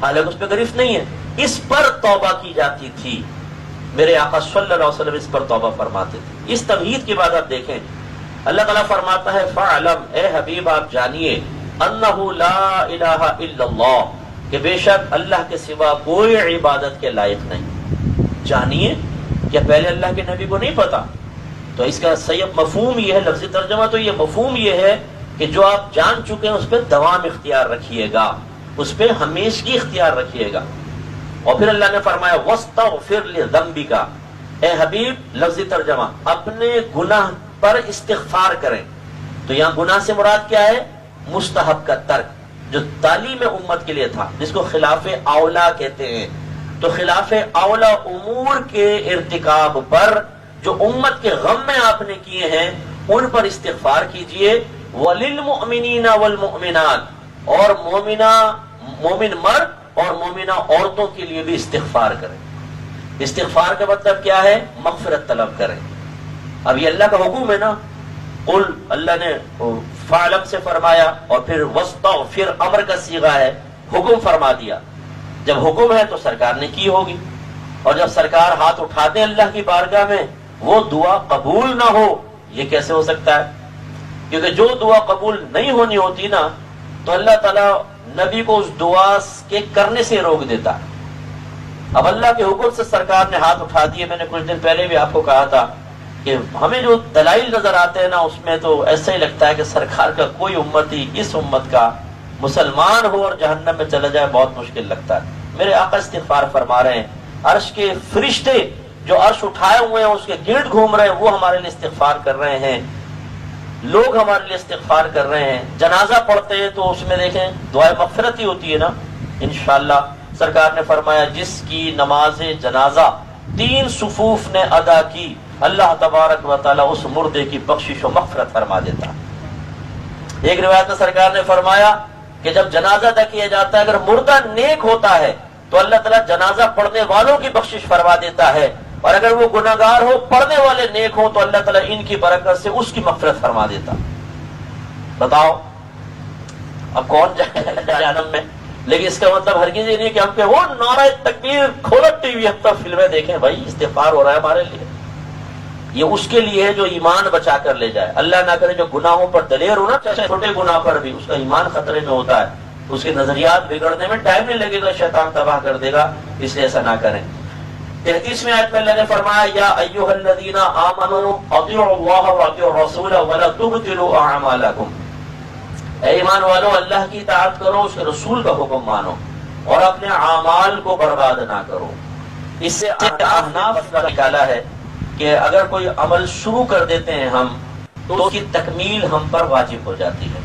حالانکہ اس پہ گرفت نہیں ہے، اس پر توبہ کی جاتی تھی، میرے آقا صلی اللہ علیہ وسلم اس پر توبہ فرماتے تھے۔ اس تمہید کے بعد آپ دیکھیں اللہ تعالیٰ فرماتا ہے فَعْلَمْ، اے حبیب آپ جانیے، أَنَّهُ لَا إِلَهَ إِلَّا اللَّهُ، کہ بے شک اللہ کے سوا کوئی عبادت کے لائق نہیں۔ جانیے، کیا پہلے اللہ کے نبی کو نہیں پتا؟ تو اس کا صحیح مفہوم یہ ہے، لفظی ترجمہ تو یہ مفہوم یہ ہے کہ جو آپ جان چکے ہیں اس پہ دوام اختیار رکھیے گا، اس پہ ہمیشگی اختیار رکھیے گا۔ اور پھر اللہ نے فرمایا وَاسْتَغْفِرْ لِذَنْبِكَ، اے حبیب لفظی ترجمہ اپنے گناہ پر استغفار کریں۔ تو یہاں گناہ سے مراد کیا ہے؟ مستحب کا ترک، جو تعلیم امت کے لیے تھا، جس کو خلاف اولا کہتے ہیں۔ تو خلاف اولا امور کے ارتکاب پر جو امت کے غم میں آپ نے کیے ہیں ان پر استغفار کیجئے۔ وَلِلْمُؤْمِنِينَ وَالْمُؤْمِنَاتِ، اور مومن مرد اور مومنہ عورتوں کے لیے بھی استغفار کریں۔ استغفار کا مطلب کیا ہے؟ مغفرت طلب کریں۔ اب یہ اللہ کا حکم ہے نا، قل اللہ نے فعلم سے فرمایا اور پھر واستغفر امر کا صیغہ ہے، حکم فرما دیا۔ جب حکم ہے تو سرکار نے کی ہوگی، اور جب سرکار ہاتھ اٹھا دیں اللہ کی بارگاہ میں وہ دعا قبول نہ ہو، یہ کیسے ہو سکتا ہے؟ کیونکہ جو دعا قبول نہیں ہونی ہوتی نا تو اللہ تعالیٰ نبی کو اس دعا کے کرنے سے روک دیتا ہے۔ اب اللہ کے حکم سے سرکار نے ہاتھ اٹھا دیے، میں نے کچھ دن پہلے بھی آپ کو کہا تھا کہ ہمیں جو دلائل نظر آتے ہیں نا اس میں تو ایسا ہی لگتا ہے کہ سرکار کا کوئی امتی اس امت کا مسلمان ہو اور جہنم میں چلا جائے بہت مشکل لگتا ہے۔ میرے آقا استغفار فرما رہے ہیں، عرش کے فرشتے جو عرش اٹھائے ہوئے ہیں اس کے گرد گھوم رہے ہیں، وہ ہمارے لیے استغفار کر رہے ہیں، لوگ ہمارے لیے استغفار کر رہے ہیں۔ جنازہ پڑھتے ہیں تو اس میں دیکھیں دعائے مغفرت ہی ہوتی ہے نا انشاءاللہ۔ سرکار نے فرمایا جس کی نماز جنازہ 3 صفوف نے ادا کی، اللہ تبارک و تعالیٰ اس مردے کی بخشش و مغفرت فرما دیتا۔ ایک روایت میں سرکار نے فرمایا کہ جب جنازہ ادا کیا جاتا ہے اگر مردہ نیک ہوتا ہے تو اللہ تعالیٰ جنازہ پڑھنے والوں کی بخشش فرما دیتا ہے، اور اگر وہ گناہگار ہو پڑھنے والے نیک ہوں تو اللہ تعالیٰ ان کی برکت سے اس کی مغفرت فرما دیتا۔ بتاؤ اب کون جائے جہنم میں؟ لیکن اس کا مطلب ہرگز یہ نہیں کہ ہم پہ وہ نعرہ تکبیر کھولو ٹی وی ہفتہ فلمیں دیکھیں، بھائی استغفار ہو رہا ہے ہمارے لیے، یہ اس کے لیے ہے جو ایمان بچا کر لے جائے۔ اللہ نہ کرے جو گناہوں پر دلیر ہو نا، چاہے چھوٹے گناہ پر بھی اس کا ایمان خطرے میں ہوتا ہے، اس کے نظریات بگڑنے میں ٹائم نہیں لگے گا، شیطان تباہ کر دے گا، اس لیے ایسا نہ کریں۔ 33ویں آیت میں اللہ نے فرمایا یا ایھا الذین آمنوا اطیعوا اللہ واطیعوا الرسول ولا تبطلوا اعمالکم، اے ایمان والو اللہ کی اطاعت کرو، اس کے رسول کا حکم مانو اور اپنے اعمال کو برباد نہ کرو۔ اس سے احناف نے نکالا ہے کہ اگر کوئی عمل شروع کر دیتے ہیں ہم تو اس کی تکمیل ہم پر واجب ہو جاتی ہے۔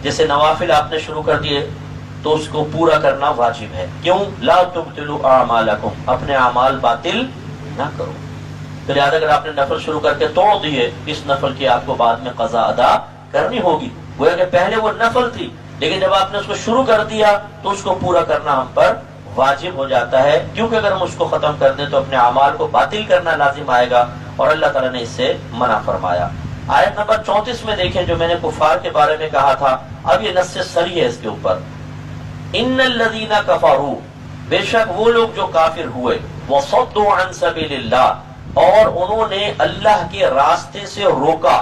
جیسے نوافل آپ نے شروع کر دیے تو اس کو پورا کرنا واجب ہے۔ کیوں؟ لا تبطلوا اعمالکم، اپنے اعمال باطل نہ کرو۔ تو لہٰذا اگر آپ نے نفل شروع کر کے توڑ دیے، اس نفل کی آپ کو بعد میں قضا ادا کرنی ہوگی، گویا کہ پہلے وہ نفل تھی لیکن جب آپ نے اس کو شروع کر دیا تو اس کو پورا کرنا ہم پر واجب ہو جاتا ہے، کیونکہ اگر ہم اس کو ختم کر دیں تو اپنے اعمال کو باطل کرنا لازم آئے گا، اور اللہ تعالیٰ نے اس سے منع فرمایا۔ آیت نمبر 34 میں دیکھیں جو میں نے کفار کے بارے میں کہا تھا، اب یہ نص صریح ہے اس کے اوپر۔ ان الذین کفروا، بے شک وہ لوگ جو کافر ہوئے، وصدوا عن سبیل اللہ، اور انہوں نے اللہ کے راستے سے روکا،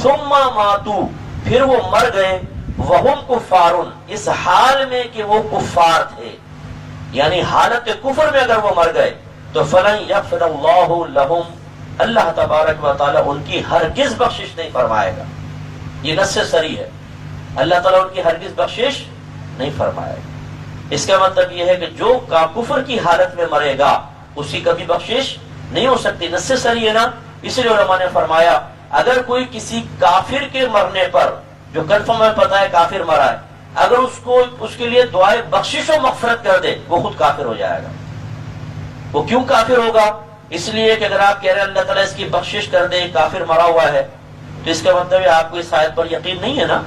ثم ماتوا، پھر وہ مر گئے، وہم کفار، اس حال میں کہ وہ کفار تھے، یعنی حالت کفر میں اگر وہ مر گئے تو فلن یغفر اللہ لہم، اللہ تبارک و تعالیٰ ان کی ہرگز بخشش نہیں فرمائے گا۔ یہ نص صریح ہے، اللہ تعالیٰ ان کی ہرگز بخشش نہیں فرمائے گا۔ اس کا مطلب یہ ہے کہ جو کفر کی حالت میں مرے گا اس کی کبھی بخشش نہیں ہو سکتی۔ نص صریح ہے نا، اس لیے علماء نے فرمایا اگر کوئی کسی کافر کے مرنے پر جو کنفرم ہے پتا ہے کافر مرا ہے، اگر اس کے لیے دعائے بخشش و مغفرت کر دے وہ خود کافر ہو جائے گا۔ وہ کیوں کافر ہوگا؟ اس لیے کہ اگر آپ کہہ رہے ہیں اللہ تعالیٰ اس کی بخشش کر دے، کافر مرا ہوا ہے، تو اس کا مطلب ہے آپ کو اس آیت پر یقین نہیں ہے نا۔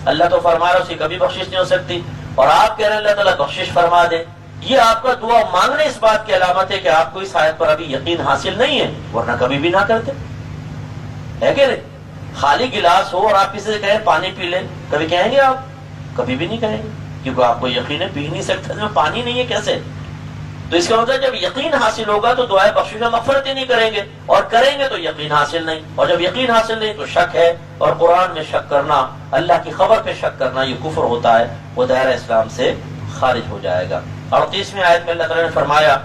اللہ تو فرما رہا ہے اسے کبھی بخشش نہیں ہو سکتی، اور آپ کہہ رہے ہیں اللہ تعالیٰ بخشش فرما دے. یہ آپ کا دعا مانگنا اس بات کی علامت ہے کہ آپ کو اس آیت پر ابھی یقین حاصل نہیں ہے، ورنہ کبھی بھی نہ کرتے. ہے کہ نہیں؟ خالی گلاس ہو اور آپ کسی سے کہیں پانی پی لیں، کبھی کہیں گے آپ؟ کبھی بھی نہیں کہیں گے، کیونکہ آپ کو یقین ہے پی نہیں سکتے، اس میں پانی نہیں ہے کیسے. تو اس کا مطلب جب یقین حاصل ہوگا تو دعائے بخشش و مغفرت ہی نہیں کریں گے، اور کریں گے تو یقین حاصل نہیں، اور جب یقین حاصل نہیں تو شک ہے. اور قرآن میں شک کرنا، اللہ کی خبر پہ شک کرنا، یہ کفر ہوتا ہے، وہ دائرہ اسلام سے خارج ہو جائے گا. اور 30ویں آیت میں اللہ تعالیٰ نے فرمایا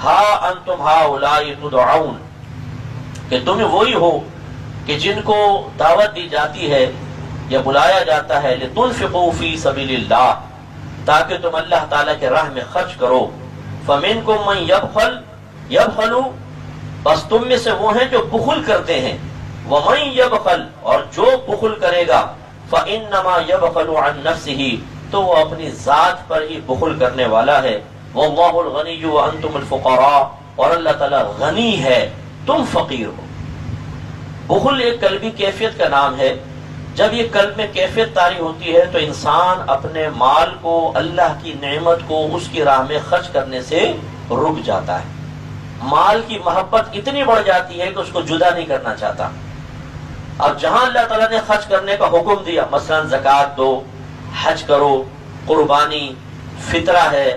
ہا انتم ہؤلاء تدعون، کہ تم وہی ہو کہ جن کو دعوت دی جاتی ہے یا بلایا جاتا ہے لتنفقوا فی سبیل اللہ، تاکہ تم اللہ تعالیٰ کے راہ میں خرچ کرو. فمنکم من یبخل، بس تم میں سے وہ ہیں جو بخل کرتے ہیں. ومن یبخل، اور جو بخل کرے گا فانما یبخل عن نفسہ، تو وہ اپنی ذات پر ہی بخل کرنے والا ہے. واللہ الغنی وانتم الفقراء، اور اللہ تعالیٰ غنی ہے، تم فقیر ہو. بخل ایک قلبی کیفیت کا نام ہے. جب یہ قلب میں کیفیت طاری ہوتی ہے تو انسان اپنے مال کو، اللہ کی نعمت کو اس کی راہ میں خرچ کرنے سے رک جاتا ہے. مال کی محبت اتنی بڑھ جاتی ہے کہ اس کو جدا نہیں کرنا چاہتا. اب جہاں اللہ تعالیٰ نے خرچ کرنے کا حکم دیا، مثلا زکوٰۃ دو، حج کرو، قربانی، فطرہ ہے،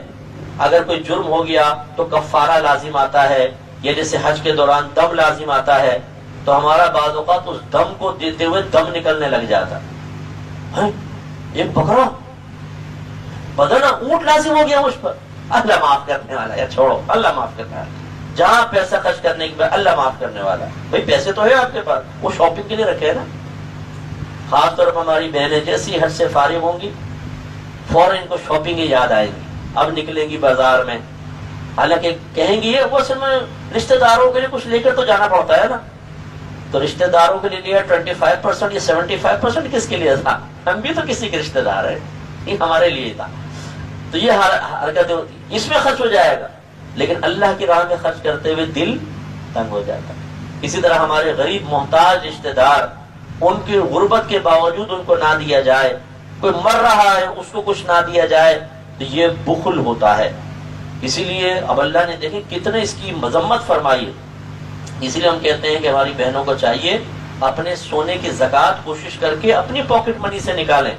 اگر کوئی جرم ہو گیا تو کفارہ لازم آتا ہے، یا جیسے حج کے دوران دم لازم آتا ہے، تو ہمارا بعض اوقات اس دم کو دیتے ہوئے دم نکلنے لگ جاتا. ایک بکرا بدنا اونٹ لازم ہو گیا مجھ پر، اللہ معاف کرنے والا. یا چھوڑو، اللہ معاف کرنے والا. جہاں پیسہ خرچ کرنے کے بعد اللہ معاف کرنے والا. بھائی پیسے تو ہے آپ کے پاس، وہ شاپنگ کے لیے رکھے نا. خاص طور پر ہماری بہنیں جیسی حج سے فارغ ہوں گی فوراً ان کو شاپنگ ہی یاد آئے گی. اب نکلیں گی بازار میں، حالانکہ کہیں گی وہ اصل میں رشتہ داروں کے لیے کچھ لے کر تو جانا پڑتا ہے نا. تو رشتہ داروں کے لیے لیا 25% یا 75% کس کے لیے تھا؟ ہم بھی تو کسی کے رشتہ دار ہیں، یہ ہمارے لیے تھا. تو یہ حرکتیں ہوتی، اس میں خرچ ہو جائے گا، لیکن اللہ کی راہ میں خرچ کرتے ہوئے دل تنگ ہو جاتا. اسی طرح ہمارے غریب محتاج رشتہ دار، ان کی غربت کے باوجود ان کو نہ دیا جائے، کوئی مر رہا ہے اس کو کچھ نہ دیا جائے، تو یہ بخل ہوتا ہے. اسی لیے اب اللہ نے دیکھیں کتنے اس کی مذمت فرمائی ہے. اسی لیے ہم کہتے ہیں کہ ہماری بہنوں کو چاہیے اپنے سونے کی زکوٰۃ کوشش کر کے اپنی پاکٹ منی سے نکالیں.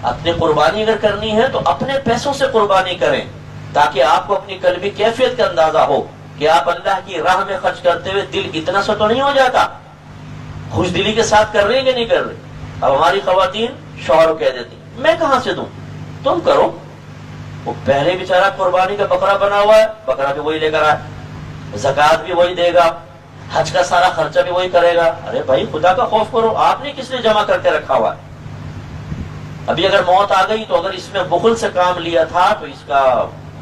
اپنی قربانی اگر کرنی ہے تو اپنے پیسوں سے قربانی کریں، تاکہ آپ کو اپنی قلبی کیفیت کا اندازہ ہو کہ آپ اللہ کی راہ میں خرچ کرتے ہوئے دل اتنا سا تو نہیں ہو جاتا، خوش دلی کے ساتھ کر رہے ہیں کہ نہیں کر رہے. اب ہماری خواتین شوہر کو کہہ دیتی میں کہاں سے دوں، تم کرو. وہ پہلے بیچارہ قربانی کا بکرا بنا ہوا ہے، بکرا بھی وہی لے کر آئے، زکوٰۃ بھی وہی دے گا، حج کا سارا خرچہ بھی وہی کرے گا. ارے بھائی خدا کا خوف کرو، آپ نے کس نے جمع کر کے رکھا ہوا ہے؟ ابھی اگر موت آ گئی تو اگر اس میں بخل سے کام لیا تھا تو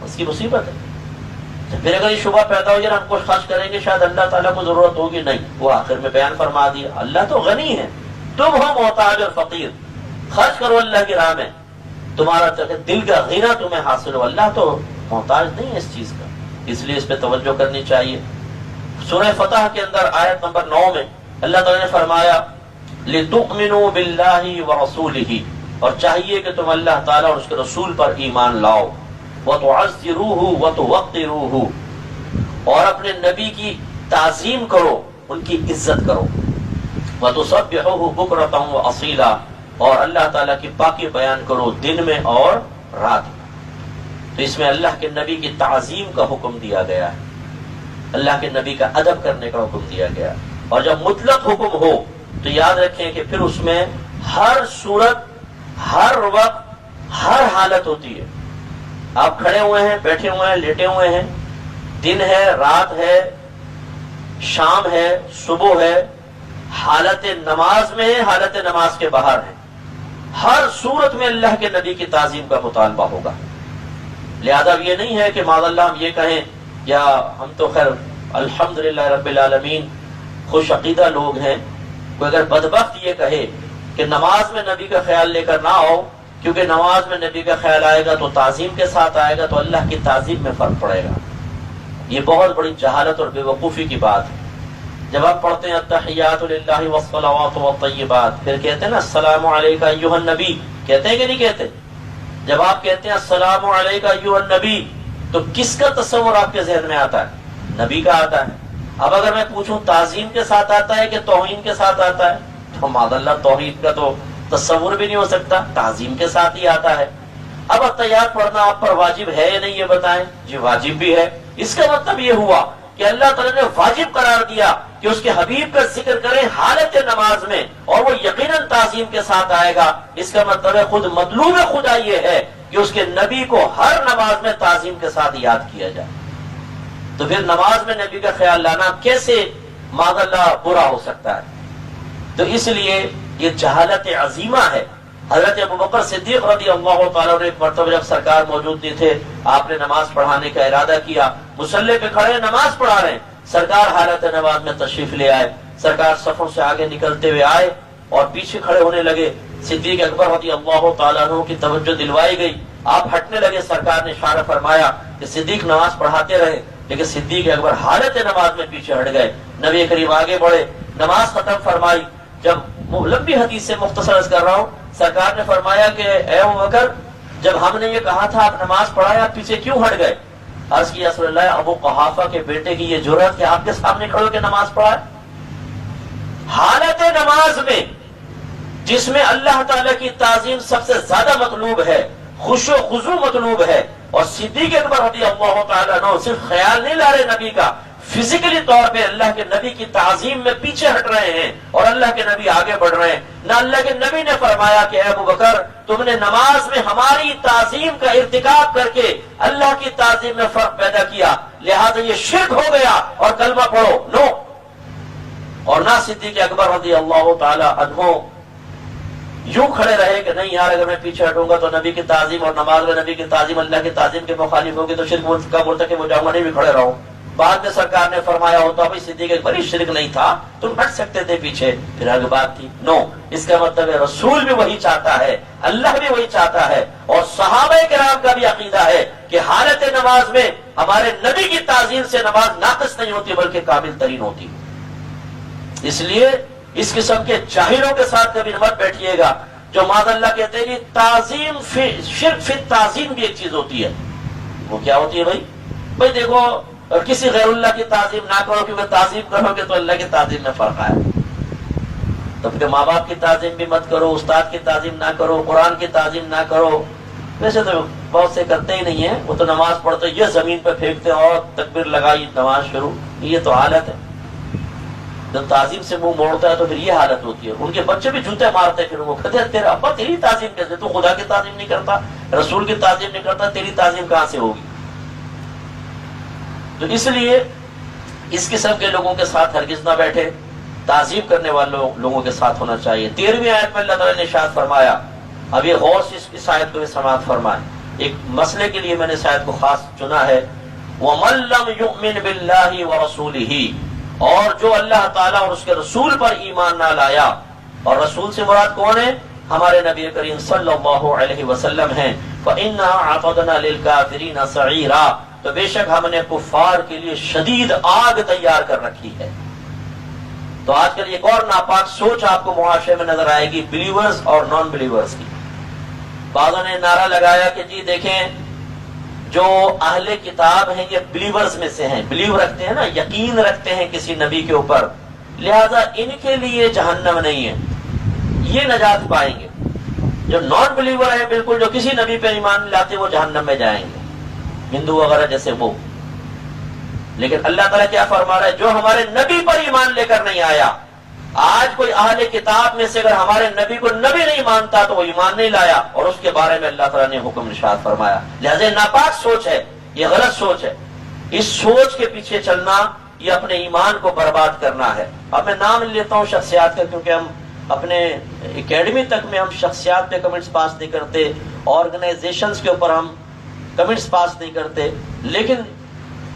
اس کی مصیبت ہے. پھر اگر یہ شبہ پیدا ہو جائے ہم کچھ خرچ کریں گے شاید اللہ تعالیٰ کو ضرورت ہوگی، نہیں. وہ آخر میں بیان فرما دیا اللہ تو غنی ہے، تم ہو محتاج اور فقیر، خرچ کرو اللہ کی راہ میں، تمہارا دل کا غنا تمہیں حاصل ہو. اللہ تو محتاج نہیں ہے اس چیز کا، اس لیے اس پہ توجہ کرنی چاہیے. سورہ فتح کے اندر آیت نمبر 9 میں اللہ تعالیٰ نے فرمایا لِتُؤْمِنُوا بِاللَّهِ وَرَسُولِهِ، اور چاہیے کہ تم اللہ تعالیٰ اور اس کے رسول پر ایمان لاؤ. وَتُعَزِّرُوهُ وَتُوَقِّرُوهُ، اور اپنے نبی کی تعظیم کرو، ان کی عزت کرو. وَتُسَبِّحُوهُ بُكْرَةً وَأَصِيلًا، اور اللہ تعالیٰ کی پاکی بیان کرو دن میں اور رات میں. تو اس میں اللہ کے نبی کی تعظیم کا حکم دیا گیا ہے، اللہ کے نبی کا ادب کرنے کا حکم دیا گیا. اور جب مطلق حکم ہو تو یاد رکھیں کہ پھر اس میں ہر صورت، ہر وقت، ہر حالت ہوتی ہے. آپ کھڑے ہوئے ہیں، بیٹھے ہوئے ہیں، لیٹے ہوئے ہیں، دن ہے، رات ہے، شام ہے، صبح ہے، حالت نماز میں ہے، حالت نماز کے باہر ہے، ہر صورت میں اللہ کے نبی کی تعظیم کا مطالبہ ہوگا. لہذا یہ نہیں ہے کہ معاذ اللہ ہم یہ کہیں، یا ہم تو خیر الحمدللہ رب العالمین خوش عقیدہ لوگ ہیں، کوئی اگر بدبخت یہ کہے کہ نماز میں نبی کا خیال لے کر نہ آؤ، کیونکہ نماز میں نبی کا خیال آئے گا تو تعظیم کے ساتھ آئے گا تو اللہ کی تعظیم میں فرق پڑے گا. یہ بہت بڑی جہالت اور بے وقوفی کی بات ہے. جب آپ پڑھتے ہیں التحیات للہ والصلوات والطیبات، پھر کہتے ہیں نا السلام علیکہ ایھا النبی، کہتے ہیں کہ نہیں کہتے؟ جب آپ کہتے ہیں السلام علیکہ ایھا النبی تو کس کا تصور آپ کے ذہن میں آتا ہے؟ نبی کا آتا ہے۔ اب اگر میں پوچھوں تعظیم کے ساتھ آتا ہے کہ توہین کے ساتھ آتا ہے، تو معاذ اللہ توحید کا تو تصور بھی نہیں ہو سکتا، تعظیم کے ساتھ ہی آتا ہے۔ اب التحیات پڑھنا آپ پر واجب ہے یا نہیں یہ بتائیں؟ جی واجب بھی ہے۔ اس کا مطلب یہ ہوا کہ اللہ تعالیٰ نے واجب قرار دیا کہ اس کے حبیب کا ذکر کریں حالت نماز میں، اور وہ یقیناً تعظیم کے ساتھ آئے گا۔ اس کا مطلب ہے خود مطلوب خدا یہ ہے کہ اس کے نبی کو ہر نماز میں تعظیم کے ساتھ یاد کیا جائے۔ تو پھر نماز میں نبی کا خیال لانا کیسے معاذ اللہ برا ہو سکتا ہے؟ تو اس لیے یہ جہالت عظیمہ ہے۔ حضرت ابوبکر صدیق رضی اللہ تعالیٰ نے ایک مرتبہ جب سرکار موجود نہیں تھے، آپ نے نماز پڑھانے کا ارادہ کیا، مصلی پہ کھڑے نماز پڑھا رہے ہیں، سرکار حالت نماز میں تشریف لے آئے، سرکار صفوں سے آگے نکلتے ہوئے آئے اور پیچھے کھڑے ہونے لگے۔ صدیق اکبر رضی اللہ تعالیٰ عنہ کی توجہ دلوائی گئی، آپ ہٹنے لگے، سرکار نے اشارہ فرمایا کہ صدیق نماز پڑھاتے رہے، لیکن صدیق اکبر حالت نماز میں پیچھے ہٹ گئے۔ نبی کریم آگے بڑھے، نماز ختم فرمائی۔ جب لمبی حدیث سے مختصر عرض کر رہا ہوں، سرکار نے فرمایا کہ اے ابوبکر، جب ہم نے یہ کہا تھا آپ نماز پڑھائے، آپ پیچھے کیوں ہٹ گئے؟ عرض کیا رسول اللہ، ابو قحافہ کے بیٹے کی یہ جرأت کہ آپ کے سامنے کھڑے ہو کے نماز پڑھائے۔ حالت نماز میں جس میں اللہ تعالیٰ کی تعظیم سب سے زیادہ مطلوب ہے، خشوع و خضوع مطلوب ہے، اور صدیق اکبر رضی اللہ تعالیٰ عنہ صرف خیال نہیں لا رہے نبی کا، فزیکلی طور پہ اللہ کے نبی کی تعظیم میں پیچھے ہٹ رہے ہیں اور اللہ کے نبی آگے بڑھ رہے ہیں۔ نہ اللہ کے نبی نے فرمایا کہ اے ابوبکر، تم نے نماز میں ہماری تعظیم کا ارتکاب کر کے اللہ کی تعظیم میں فرق پیدا کیا، لہذا یہ شرک ہو گیا اور کلمہ پڑھو، نو۔ اور نہ صدیق اکبر رضی اللہ تعالی عنہ یوں کھڑے رہے کہ نہیں یار، اگر میں پیچھے ہٹوں گا تو نبی کی تعظیم اور نماز میں نبی کی تعظیم اللہ کی تعظیم کے مخالف ہوگی تو شرک کا مرتکب ہو جاؤں گا، نہیں بھی کھڑے رہوں۔ بعد میں سرکار نے فرمایا ہوتا بھائی صدیق اکبر شرک نہیں تھا، تم ہٹ سکتے تھے پیچھے، پھر آگے بات تھی۔ نو، اس کا مطلب ہے رسول بھی وہی چاہتا ہے، اللہ بھی وہی چاہتا ہے، اور صحابہ کرام کا بھی عقیدہ ہے کہ حالت نماز میں ہمارے نبی کی تعظیم سے نماز ناقص نہیں ہوتی بلکہ کامل ترین ہوتی۔ اس لیے اس قسم کے جاہلوں کے ساتھ کبھی مت بیٹھیے گا جو معاذ اللہ کہتے ہیں کہ تعظیم شرک فی تعظیم بھی ایک چیز ہوتی ہے۔ وہ کیا ہوتی ہے بھائی دیکھو، اور کسی غیر اللہ کی تعظیم نہ کرو، کیونکہ تعظیم کرو گے تو اللہ کی تعظیم میں فرق ہے۔ تو پھر ماں باپ کی تعظیم بھی مت کرو، استاد کی تعظیم نہ کرو، قرآن کی تعظیم نہ کرو۔ ویسے تو بہت سے کرتے ہی نہیں ہیں، وہ تو نماز پڑھتے یہ زمین پہ پھینکتے اور تکبیر لگائی نماز شروع، یہ تو حالت ہے۔ جب تعظیم سے منہ موڑتا ہے تو پھر یہ حالت ہوتی ہے۔ ان کے بچے بھی جوتے مارتے پھر وہ کہتے ہیں تیرا ابا تیری تعظیم کیسے، تو خدا کی تعظیم نہیں کرتا، رسول کی تعظیم نہیں کرتا، تیری تعظیم کہاں سے ہوگی؟ تو اس لیے اس قسم کے لوگوں کے ساتھ ہرگز نہ بیٹھے، تعظیم کرنے والوں لوگوں کے ساتھ ہونا چاہیے۔ 13ویں آیت میں اللہ تعالیٰ نے ارشاد فرمایا، اب یہ غور سے اس آیت کو بھی سماعت فرمائیں، ایک مسئلے کے لیے میں نے اس آیت کو خاص چنا ہے۔ وَمَن لَّمْ يُؤْمِنْ بِاللَّهِ وَرَسُولِهِ، اور جو اللہ تعالیٰ اور اس کے رسول پر ایمان نہ لایا، اور رسول سے مراد کون ہے؟ ہمارے نبی کریم صلی اللہ علیہ وسلم ہیں۔ فَإِنَّا أَعْتَدْنَا لِلْكَافِرِينَ سَعِيرًا، تو بے شک ہم نے کفار کے لیے شدید آگ تیار کر رکھی ہے۔ تو آج کل ایک اور ناپاک سوچ آپ کو معاشرے میں نظر آئے گی، بلیورز اور نان بلیورز کی۔ بعضوں نے نعرہ لگایا کہ جی دیکھیں جو اہل کتاب ہیں یہ بلیورز میں سے ہیں، بلیو رکھتے ہیں نا، یقین رکھتے ہیں کسی نبی کے اوپر، لہذا ان کے لیے جہنم نہیں ہے، یہ نجات پائیں گے۔ جو نان بلیور ہے بالکل، جو کسی نبی پہ ایمان نہیں لاتے، وہ جہنم میں جائیں گے، ہندو وغیرہ جیسے وہ۔ لیکن اللہ تعالیٰ کیا فرما رہا ہے؟ جو ہمارے نبی پر ایمان لے کر نہیں آیا، آج کوئی اہل کتاب میں سے اگر ہمارے نبی کو نبی نہیں مانتا تو وہ ایمان نہیں لایا، اور اس کے بارے میں اللہ تعالیٰ نے حکم ارشاد فرمایا۔ لہذا ناپاک سوچ ہے، یہ غلط سوچ ہے، اس سوچ کے پیچھے چلنا یہ اپنے ایمان کو برباد کرنا ہے۔ اب میں نام لیتا ہوں شخصیات کا، کیونکہ ہم اپنے اکیڈمی تک میں ہم شخصیات پہ کمنٹس پاس نہیں کرتے، آرگنائزیشنز کے اوپر ہم کمنٹس پاس نہیں کرتے، لیکن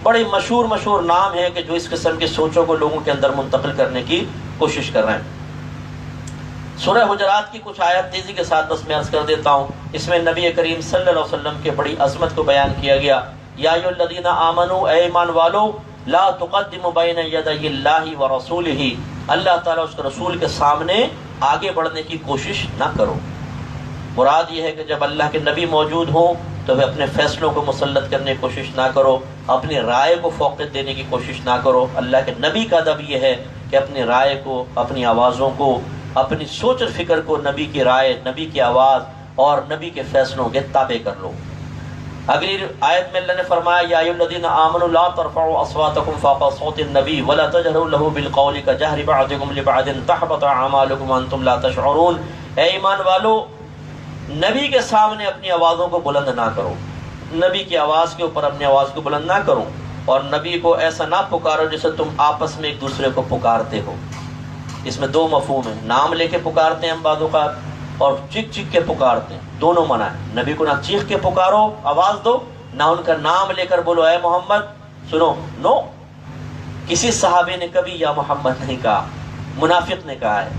بڑے مشہور نام ہیں کہ جو اس قسم کی سوچوں کو لوگوں کے اندر منتقل کرنے کی کوشش کر رہے ہیں۔ سورہ حجرات کی کچھ آیات تیزی کے ساتھ بس میں عرض کر دیتا ہوں۔ اس میں نبی کریم صلی اللہ علیہ وسلم کے بڑی عظمت کو بیان کیا گیا۔ یا ایھا الذین آمنوا، اے ایمان والو، لا تقدم بین یدی اللہ ورسولہ، اللہ تعالیٰ اس کے رسول کے سامنے آگے بڑھنے کی کوشش نہ کرو۔ مراد یہ ہے کہ جب اللہ کے نبی موجود ہوں تو وہ اپنے فیصلوں کو مسلط کرنے کی کوشش نہ کرو، اپنی رائے کو فوقیت دینے کی کوشش نہ کرو۔ اللہ کے نبی کا ادب یہ ہے کہ اپنی رائے کو، اپنی آوازوں کو، اپنی سوچ اور فکر کو نبی کی رائے، نبی کی آواز اور نبی کے فیصلوں کے تابع کر لو۔ اگلی آیت میں اللہ نے فرمایا یا ایھا الذین آمنوا لا ترفعوا اصواتکم فوق صوت النبی ولا تجہروا له بالقول کجہر بعضکم لبعض تحبط اعمالکم وانتم لا تشعرون۔ اے ایمان والو، نبی کے سامنے اپنی آوازوں کو بلند نہ کرو، نبی کی آواز کے اوپر اپنی آواز کو بلند نہ کرو، اور نبی کو ایسا نہ پکارو جیسے تم آپس میں ایک دوسرے کو پکارتے ہو۔ اس میں دو مفہوم ہیں، نام لے کے پکارتے ہیں ہم بعض اوقات، اور چیخ چیخ کے پکارتے ہیں، دونوں منع ہے۔ نبی کو نہ چیخ کے پکارو آواز دو، نہ ان کا نام لے کر بولو اے محمد سنو، نو۔ کسی صحابی نے کبھی یا محمد نہیں کہا، منافق نے کہا ہے۔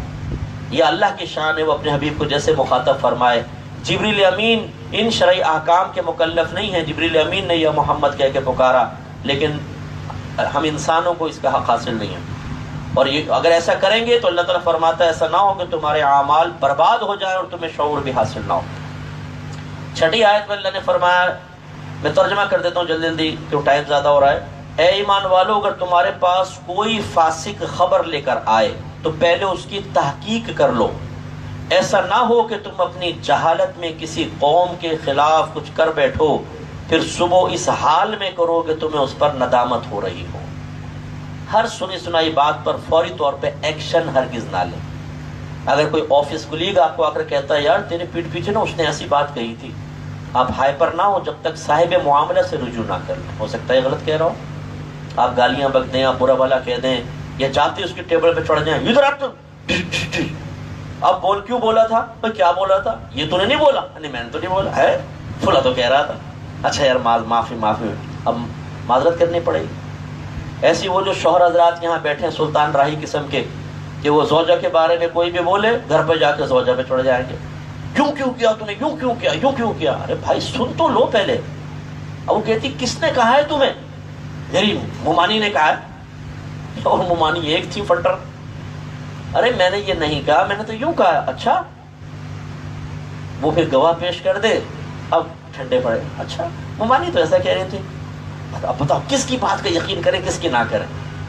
یہ اللہ کی شان ہے، وہ اپنے حبیب کو جیسے مخاطب فرمائے۔ جبریل امین ان شرعی احکام کے مکلف نہیں ہیں، جبریل امین نے یا محمد کہہ کے پکارا، لیکن ہم انسانوں کو اس کا حق حاصل نہیں ہے، اور یہ اگر ایسا کریں گے تو اللہ تعالیٰ فرماتا ہے ایسا نہ ہو کہ تمہارے اعمال برباد ہو جائیں اور تمہیں شعور بھی حاصل نہ ہو۔ چھٹی آیت میں اللہ نے فرمایا، میں ترجمہ کر دیتا ہوں جلدی جلدی کیوں ٹائم زیادہ ہو رہا ہے۔ اے ایمان والو، اگر تمہارے پاس کوئی فاسق خبر لے کر آئے تو پہلے اس کی تحقیق کر لو، ایسا نہ ہو کہ تم اپنی جہالت میں کسی قوم کے خلاف کچھ کر بیٹھو، پھر صبح اس حال میں کرو کہ تمہیں اس پر ندامت ہو رہی ہو۔ ہر سنی سنائی بات پر فوری طور پہ ایکشن ہرگز نہ لیں۔ اگر کوئی آفس کلیگ آپ کو آ کر کہتا ہے یار تیرے پیٹھ پیچھے نا اس نے ایسی بات کہی تھی، آپ ہائپر نہ ہو جب تک صاحب معاملہ سے رجوع نہ کر لیں۔ ہو سکتا ہے غلط کہہ رہا ہوں، آپ گالیاں بک دیں، آپ برا بھلا کہہ دیں، یا جاتے اس کی ٹیبل پہ چڑھ جائیں، ادھر آپ بول کیوں بولا تھا، میں کیا بولا تھا، یہ تو نے نہیں بولا، نہیں میں نے تو نہیں بولا ہے، فلاں تو کہہ رہا تھا، اچھا یار معافی اب معذرت کرنی پڑے گی۔ ایسی وہ جو شوہر حضرات یہاں بیٹھے ہیں سلطان راہی قسم کے، کہ وہ زوجہ کے بارے میں کوئی بھی بولے گھر پہ جا کے زوجہ پہ چڑھ جائیں گے، کیوں کیا تو نے، کیوں کیا، ارے بھائی سن تو لو پہلے۔ اب وہ کہتی کس نے کہا ہے تمہیں، میری ممانی نے کہا ہے، اور ممانی ایک تھی فٹر، ارے میں نے یہ نہیں کہا، میں نے تو یوں کہا، اچھا وہ پھر گواہ پیش کر دے، اب ٹھنڈے پڑے، اچھا ممانی تو ایسا کہہ رہی تھی، اب بتاؤ کس کی بات کا یقین کریں کس کی نہ کریں۔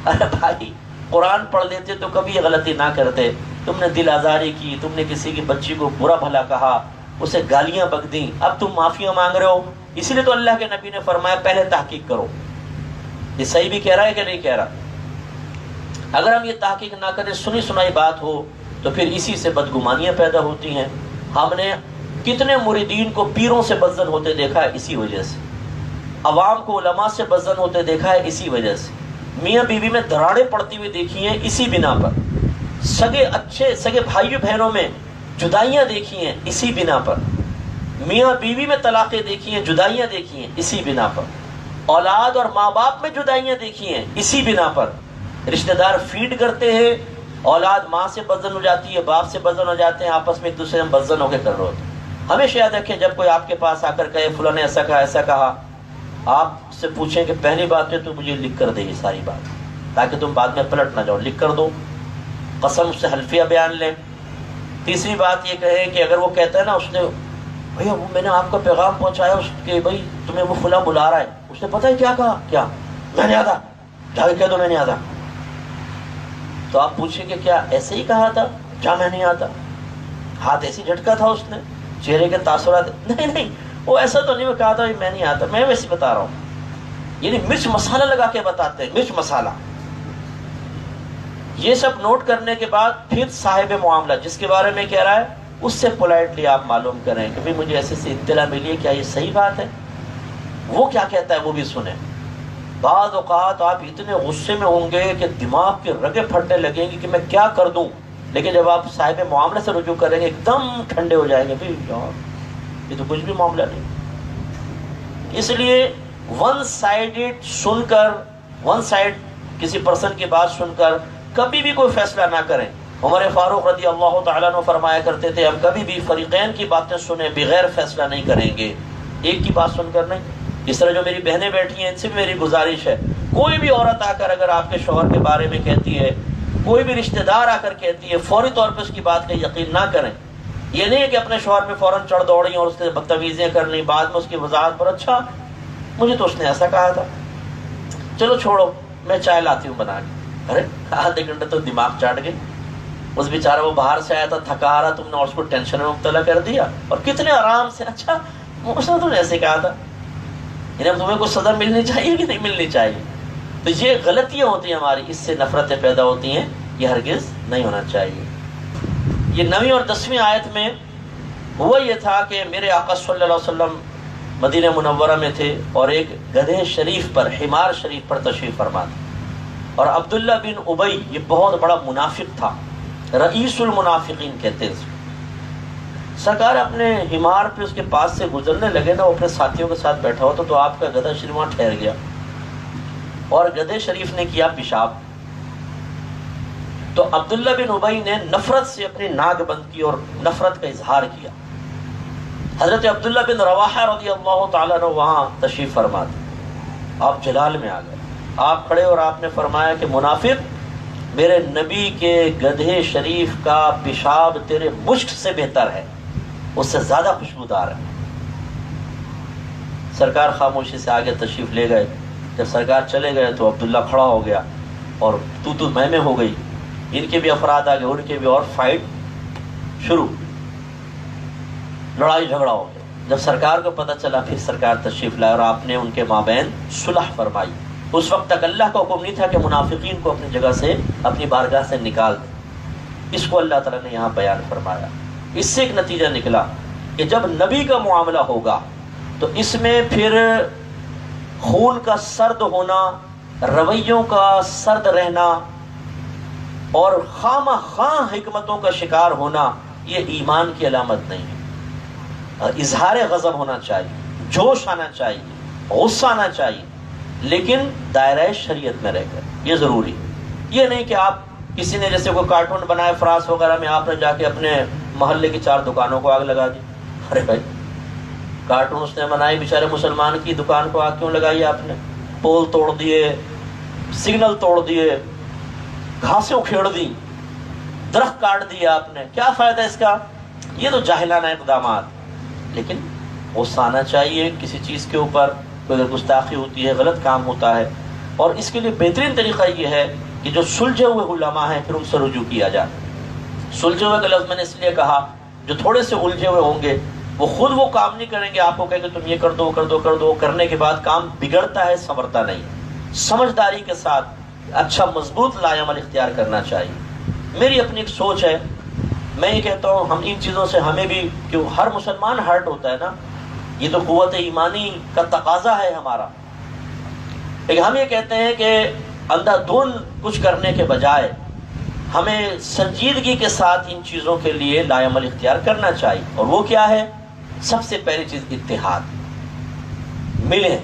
ارے بھائی قرآن پڑھ لیتے تو کبھی یہ غلطی نہ کرتے، تم نے دل آزاری کی، تم نے کسی کی بچی کو برا بھلا کہا، اسے گالیاں بک دیں، اب تم معافیاں مانگ رہے ہو۔ اسی لیے تو اللہ کے نبی نے فرمایا پہلے تحقیق کرو، یہ صحیح بھی کہہ رہا ہے کہ نہیں کہہ رہا۔ اگر ہم یہ تحقیق نہ کریں، سنی سنائی بات ہو تو پھر اسی سے بدگمانیاں پیدا ہوتی ہیں۔ ہم نے کتنے مریدین کو پیروں سے بدزن ہوتے دیکھا ہے اسی وجہ سے، عوام کو علماء سے بدزن ہوتے دیکھا ہے اسی وجہ سے، میاں بیوی میں دراڑیں پڑتی ہوئی دیکھی ہیں اسی بنا پر، سگے بھائیوں بہنوں میں جدائیاں دیکھی ہیں اسی بنا پر، میاں بیوی میں طلاقیں دیکھی ہیں، جدائیاں دیکھی ہیں اسی بنا پر، اولاد اور ماں باپ میں جدائیاں دیکھی ہیں اسی بنا پر، رشتہ دار فیڈ کرتے ہیں، اولاد ماں سے بدزن ہو جاتی ہے، باپ سے بدزن ہو جاتے ہیں، آپس میں ایک دوسرے میں بدزن ہو کے کر رہے ہوتے ہیں۔ ہمیشہ یاد رکھیں جب کوئی آپ کے پاس آ کر کہے فلاں نے ایسا کہا، آپ سے پوچھیں کہ پہلی بات ہے تو مجھے لکھ کر دے یہ ساری بات، تاکہ تم بعد میں پلٹ نہ جاؤ، لکھ کر دو، قسم سے حلفیہ بیان لیں۔ تیسری بات یہ کہیں کہ اگر وہ کہتا ہے نا اس نے بھیا وہ میں نے آپ کا پیغام پہنچایا اس کہ بھائی تمہیں وہ فلاں بلا رہا ہے، اس نے پتہ ہے کیا کہا، کیا میں نہیں آتا، جا کے کہہ دو میں نہیں آتا، تو آپ پوچھیں کہ کیا ایسے ہی کہا تھا، جا میں نہیں آتا، ہاتھ ایسی جھٹکا تھا اس نے، چہرے کے تاثرات، نہیں وہ ایسا تو نہیں کہا تھا میں نہیں آتا، میں ویسے بتا رہا ہوں، یعنی مرچ مسالہ لگا کے بتاتے ہیں، مرچ مسالہ۔ یہ سب نوٹ کرنے کے بعد پھر صاحب معاملہ جس کے بارے میں کہہ رہا ہے اس سے پولائٹلی آپ معلوم کریں کہ بھئی مجھے ایسے اطلاع ملی ہے، کیا یہ صحیح بات ہے، وہ کیا کہتا ہے وہ بھی سنیں۔ بعض اوقات آپ اتنے غصے میں ہوں گے کہ دماغ کے رگیں پھٹنے لگیں گے کہ میں کیا کر دوں، لیکن جب آپ صاحب معاملہ سے رجوع کریں گے ایک دم ٹھنڈے ہو جائیں گے، بھئی یار یہ تو کچھ بھی معاملہ نہیں۔ اس لیے ون سائیڈڈ سن کر، ون سائیڈ کسی پرسن کی بات سن کر کبھی بھی کوئی فیصلہ نہ کریں۔ عمر فاروق رضی اللہ تعالیٰ عنہ فرمایا کرتے تھے ہم کبھی بھی فریقین کی باتیں سنیں بغیر فیصلہ نہیں کریں گے، ایک کی بات سن کر نہیں، اس طرح جو میری بہنیں بیٹھی ہیں ان سے بھی میری گزارش ہے، کوئی بھی عورت آ کر اگر آپ کے شوہر کے بارے میں کہتی ہے، کوئی بھی رشتہ دار آ کر کہتی ہے، فوری طور پہ اس کی بات کا یقین نہ کریں۔ یہ نہیں ہے کہ اپنے شوہر پہ فوراً چڑھ دوڑیں اور اس سے بدتمیزیاں کر لیں، بعد میں اس کی وضاحت پر اچھا مجھے تو اس نے ایسا کہا تھا، چلو چھوڑو میں چائے لاتی ہوں بنا کے۔ ارے آدھے گھنٹے تو دماغ چاٹ گئی، اس بیچارہ وہ باہر سے آیا تھا تھکا آ رہا، تم نے اس کو ٹینشن میں مبتلا کر دیا، اور کتنے آرام سے اچھا اس نے تم نے ایسے کہا تھا، یعنی اب تمہیں کچھ سزا ملنی چاہیے کہ نہیں ملنی چاہیے؟ تو یہ غلطیاں ہوتی ہیں ہماری، اس سے نفرتیں پیدا ہوتی ہیں، یہ ہرگز نہیں ہونا چاہیے۔ یہ 9ویں اور 10ویں آیت میں ہوا یہ تھا کہ میرے آقا صلی اللہ علیہ وسلم مدینہ منورہ میں تھے اور ایک گدھے شریف پر، حمار شریف پر تشریف فرما تھے، اور عبداللہ بن ابی یہ بہت بڑا منافق تھا، رئیس المنافقین کہتے ہیں۔ سرکار اپنے حمار پہ اس کے پاس سے گزرنے لگے نا، وہ اپنے ساتھیوں کے ساتھ بیٹھا ہوا تھا، تو آپ کا گدھا شریف وہاں ٹھہر گیا اور گدھے شریف نے کیا پیشاب، تو عبداللہ بن ابی نے نفرت سے اپنی ناک بند کی اور نفرت کا اظہار کیا۔ حضرت عبداللہ بن رواحہ رضی اللہ تعالیٰ عنہ وہاں تشریف فرما تھے، آپ جلال میں آ گئے، آپ کھڑے اور آپ نے فرمایا کہ منافق، میرے نبی کے گدھے شریف کا پیشاب تیرے مشک سے بہتر ہے، اس سے زیادہ خوشبودار ہے۔ سرکار خاموشی سے آگے تشریف لے گئے، جب سرکار چلے گئے تو عبداللہ کھڑا ہو گیا اور تو میں ہو گئی، ان کے بھی افراد آگے، ان کے بھی، اور فائٹ شروع، لڑائی جھگڑا ہو گیا۔ جب سرکار کو پتہ چلا پھر سرکار تشریف لائے اور آپ نے ان کے مابین صلح فرمائی۔ اس وقت تک اللہ کا حکم نہیں تھا کہ منافقین کو اپنی جگہ سے، اپنی بارگاہ سے نکال دیں، اس کو اللہ تعالیٰ نے یہاں بیان فرمایا۔ اس سے ایک نتیجہ نکلا کہ جب نبی کا معاملہ ہوگا تو اس میں پھر خون کا سرد ہونا، رویوں کا سرد رہنا اور خواہ خواہ حکمتوں کا شکار ہونا یہ ایمان کی علامت نہیں ہے۔ اظہار غضب ہونا چاہیے، جوش آنا چاہیے، غصہ آنا چاہیے، لیکن دائرہ شریعت میں رہ کر، یہ ضروری ہے۔ یہ نہیں کہ آپ کسی نے جیسے کوئی کارٹون بنائے فراس وغیرہ میں، آپ نے جا کے اپنے محلے کی 4 دکانوں کو آگ لگا دی۔ ارے بھائی کارٹون اس نے بنائی، بیچارے مسلمان کی دکان کو آگ کیوں لگائی آپ نے؟ پول توڑ دیے، سگنل توڑ دیے، گھاسیں اکھیڑ دی، درخت کاٹ دیا آپ نے، کیا فائدہ اس کا؟ یہ تو جاہلانہ اقدامات۔ لیکن غصہ آنا چاہیے کسی چیز کے اوپر، کوئی اگر گستاخی ہوتی ہے، غلط کام ہوتا ہے، اور اس کے لیے بہترین طریقہ یہ ہے کہ جو سلجھے ہوئے علماء ہیں پھر ان سے رجوع کیا جائے۔ سلجھے ہوئے کا لفظ میں نے اس لیے کہا، جو تھوڑے سے الجھے ہوئے ہوں گے وہ خود وہ کام نہیں کریں گے، آپ کو کہیں کہ تم یہ کر دو کر دو کر دو، کرنے کے بعد کام بگڑتا ہے، سنورتا نہیں۔ سمجھداری کے ساتھ اچھا مضبوط لائعمل اختیار کرنا چاہیے۔ میری اپنی ایک سوچ ہے، میں یہ کہتا ہوں ہم ان چیزوں سے ہمیں بھی، کیوں ہر مسلمان ہرٹ ہوتا ہے نا، یہ تو قوت ایمانی کا تقاضا ہے ہمارا، لیکن ہم یہ کہتے ہیں کہ اندھا دھند کچھ کرنے کے بجائے ہمیں سنجیدگی کے ساتھ ان چیزوں کے لیے لائعمل اختیار کرنا چاہیے۔ اور وہ کیا ہے؟ سب سے پہلی چیز اتحاد، ملیں،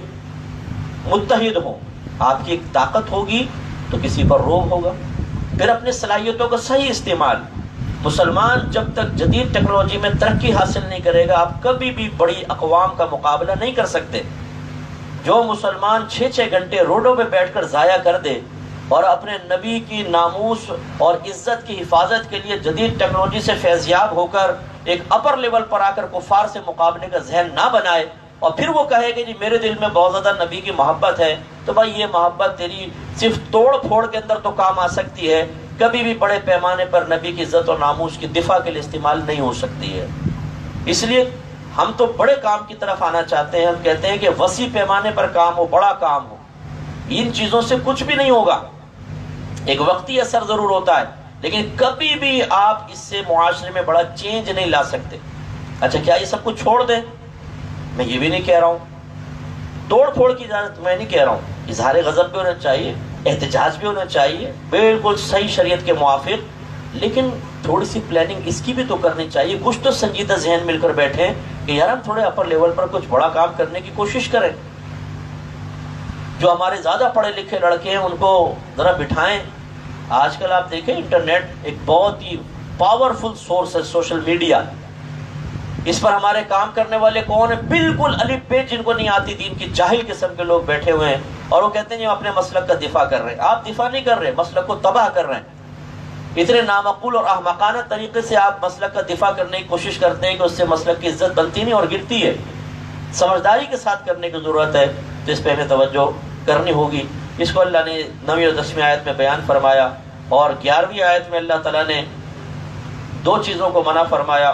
متحد ہوں۔ آپ کی ایک طاقت ہوگی تو کسی پر روب ہوگا، پھر اپنی صلاحیتوں کا صحیح استعمال۔ مسلمان جب تک جدید ٹیکنالوجی میں ترقی حاصل نہیں کرے گا، آپ کبھی بھی بڑی اقوام کا مقابلہ نہیں کر سکتے۔ جو مسلمان 6 گھنٹے روڈوں پہ بیٹھ کر ضائع کر دے اور اپنے نبی کی ناموس اور عزت کی حفاظت کے لیے جدید ٹیکنالوجی سے فیضیاب ہو کر ایک اپر لیول پر آ کر کفار سے مقابلے کا ذہن نہ بنائے اور پھر وہ کہے کہ جی میرے دل میں بہت زیادہ نبی کی محبت ہے، تو بھائی یہ محبت تیری صرف توڑ پھوڑ کے اندر تو کام آ سکتی ہے، کبھی بھی بڑے پیمانے پر نبی کی عزت اور ناموس کی دفاع کے لیے استعمال نہیں ہو سکتی ہے۔ اس لیے ہم تو بڑے کام کی طرف آنا چاہتے ہیں، ہم کہتے ہیں کہ وسیع پیمانے پر کام ہو، بڑا کام ہو۔ ان چیزوں سے کچھ بھی نہیں ہوگا، ایک وقتی اثر ضرور ہوتا ہے، لیکن کبھی بھی آپ اس سے معاشرے میں بڑا چینج نہیں لا سکتے۔ اچھا کیا یہ سب کچھ چھوڑ دیں؟ میں یہ بھی نہیں کہہ رہا ہوں، توڑ پھوڑ کی اجازت میں نہیں کہہ رہا ہوں، اظہار غضب بھی ہونا چاہیے، احتجاج بھی ہونا چاہیے، بالکل صحیح شریعت کے موافق، لیکن تھوڑی سی پلاننگ اس کی بھی تو کرنی چاہیے۔ کچھ تو سنجیدہ ذہن مل کر بیٹھیں کہ یار ہم تھوڑے اپر لیول پر کچھ بڑا کام کرنے کی کوشش کریں۔ جو ہمارے زیادہ پڑھے لکھے لڑکے ہیں ان کو ذرا بٹھائیں۔ آج کل آپ دیکھیں انٹرنیٹ ایک بہت ہی پاورفل سورس ہے، سوشل میڈیا، اس پر ہمارے کام کرنے والے کون ہیں؟ بالکل الف بے جن کو نہیں آتی دین کی جاہل قسم کے لوگ بیٹھے ہوئے ہیں، اور وہ کہتے ہیں اپنے مسلک کا دفاع کر رہے ہیں۔ آپ دفاع نہیں کر رہے، مسلک کو تباہ کر رہے ہیں۔ اتنے نامعقول اور احمقانہ طریقے سے آپ مسلک کا دفاع کرنے کی کوشش کرتے ہیں کہ اس سے مسلک کی عزت بنتی نہیں اور گرتی ہے۔ سمجھداری کے ساتھ کرنے کی ضرورت ہے، تو اس پہ ہمیں توجہ کرنی ہوگی۔ اس کو اللہ نے 9ویں اور 10ویں آیت میں بیان فرمایا، اور 11ویں آیت میں اللہ تعالیٰ نے دو چیزوں کو منع فرمایا۔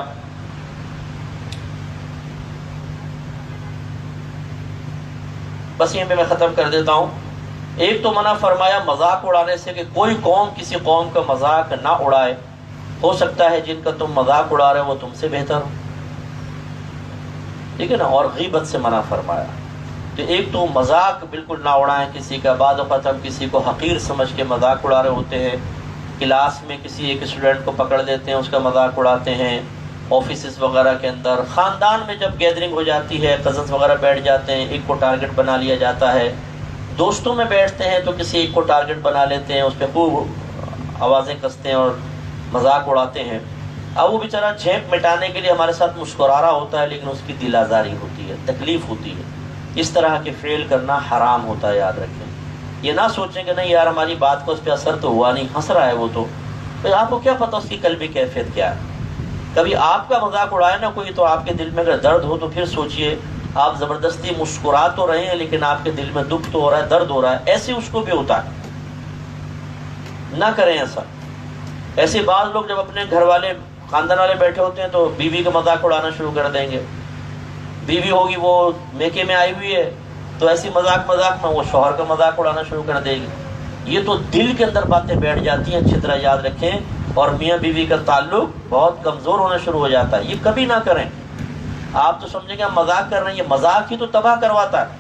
بس یہیں پہ میں ختم کر دیتا ہوں۔ ایک تو منع فرمایا مذاق اڑانے سے، کہ کوئی قوم کسی قوم کا مذاق نہ اڑائے، ہو سکتا ہے جن کا تم مذاق اڑا رہے ہو وہ تم سے بہتر ہو، ٹھیک ہے نا۔ اور غیبت سے منع فرمایا، تو ایک تو مذاق بالکل نہ اڑائیں کسی کا۔ بعض اوقات ہم کسی کو حقیر سمجھ کے مذاق اڑا رہے ہوتے ہیں، کلاس میں کسی ایک اسٹوڈنٹ کو پکڑ لیتے ہیں، اس کا مذاق اڑاتے ہیں، آفیسز وغیرہ کے اندر، خاندان میں جب گیدرنگ ہو جاتی ہے، کزنس وغیرہ بیٹھ جاتے ہیں، ایک کو ٹارگٹ بنا لیا جاتا ہے۔ دوستوں میں بیٹھتے ہیں تو کسی ایک کو ٹارگٹ بنا لیتے ہیں، اس پہ خوب آوازیں کستے ہیں اور مذاق اڑاتے ہیں۔ اب وہ بیچارہ جھینپ مٹانے کے لیے ہمارے ساتھ مسکرا رہا ہوتا ہے، لیکن اس کی دل آزاری ہوتی ہے، تکلیف ہوتی ہے۔ اس طرح کے فعل کرنا حرام ہوتا ہے، یاد رکھیں۔ یہ نہ سوچیں کہ نہیں یار ہماری بات کو اس پہ اثر تو ہوا نہیں، ہنس رہا ہے وہ تو، آپ کو کیا پتہ اس کی قلبی کیفیت کیا ہے۔ کبھی آپ کا مذاق اڑائے نا کوئی، تو آپ کے دل میں اگر درد ہو تو پھر سوچئے، آپ زبردستی مسکرا تو رہے ہیں لیکن آپ کے دل میں دکھ تو ہو رہا ہے، درد ہو رہا ہے، ایسے اس کو بھی ہوتا ہے۔ نہ کریں ایسا۔ ایسے بعض لوگ جب اپنے گھر والے خاندان والے بیٹھے ہوتے ہیں تو بیوی کا مذاق اڑانا شروع کر دیں گے۔ بیوی ہوگی وہ میکے میں آئی ہوئی ہے تو ایسی مذاق میں وہ شوہر کا مذاق اڑانا شروع کر دے گی۔ یہ تو دل کے اندر باتیں بیٹھ جاتی ہیں، اچھی طرح یاد رکھیں، اور میاں بیوی کا تعلق بہت کمزور ہونا شروع ہو جاتا ہے۔ یہ کبھی نہ کریں۔ آپ تو سمجھیں کہ ہم مذاق کر رہے ہیں، یہ مذاق ہی تو تباہ کرواتا ہے۔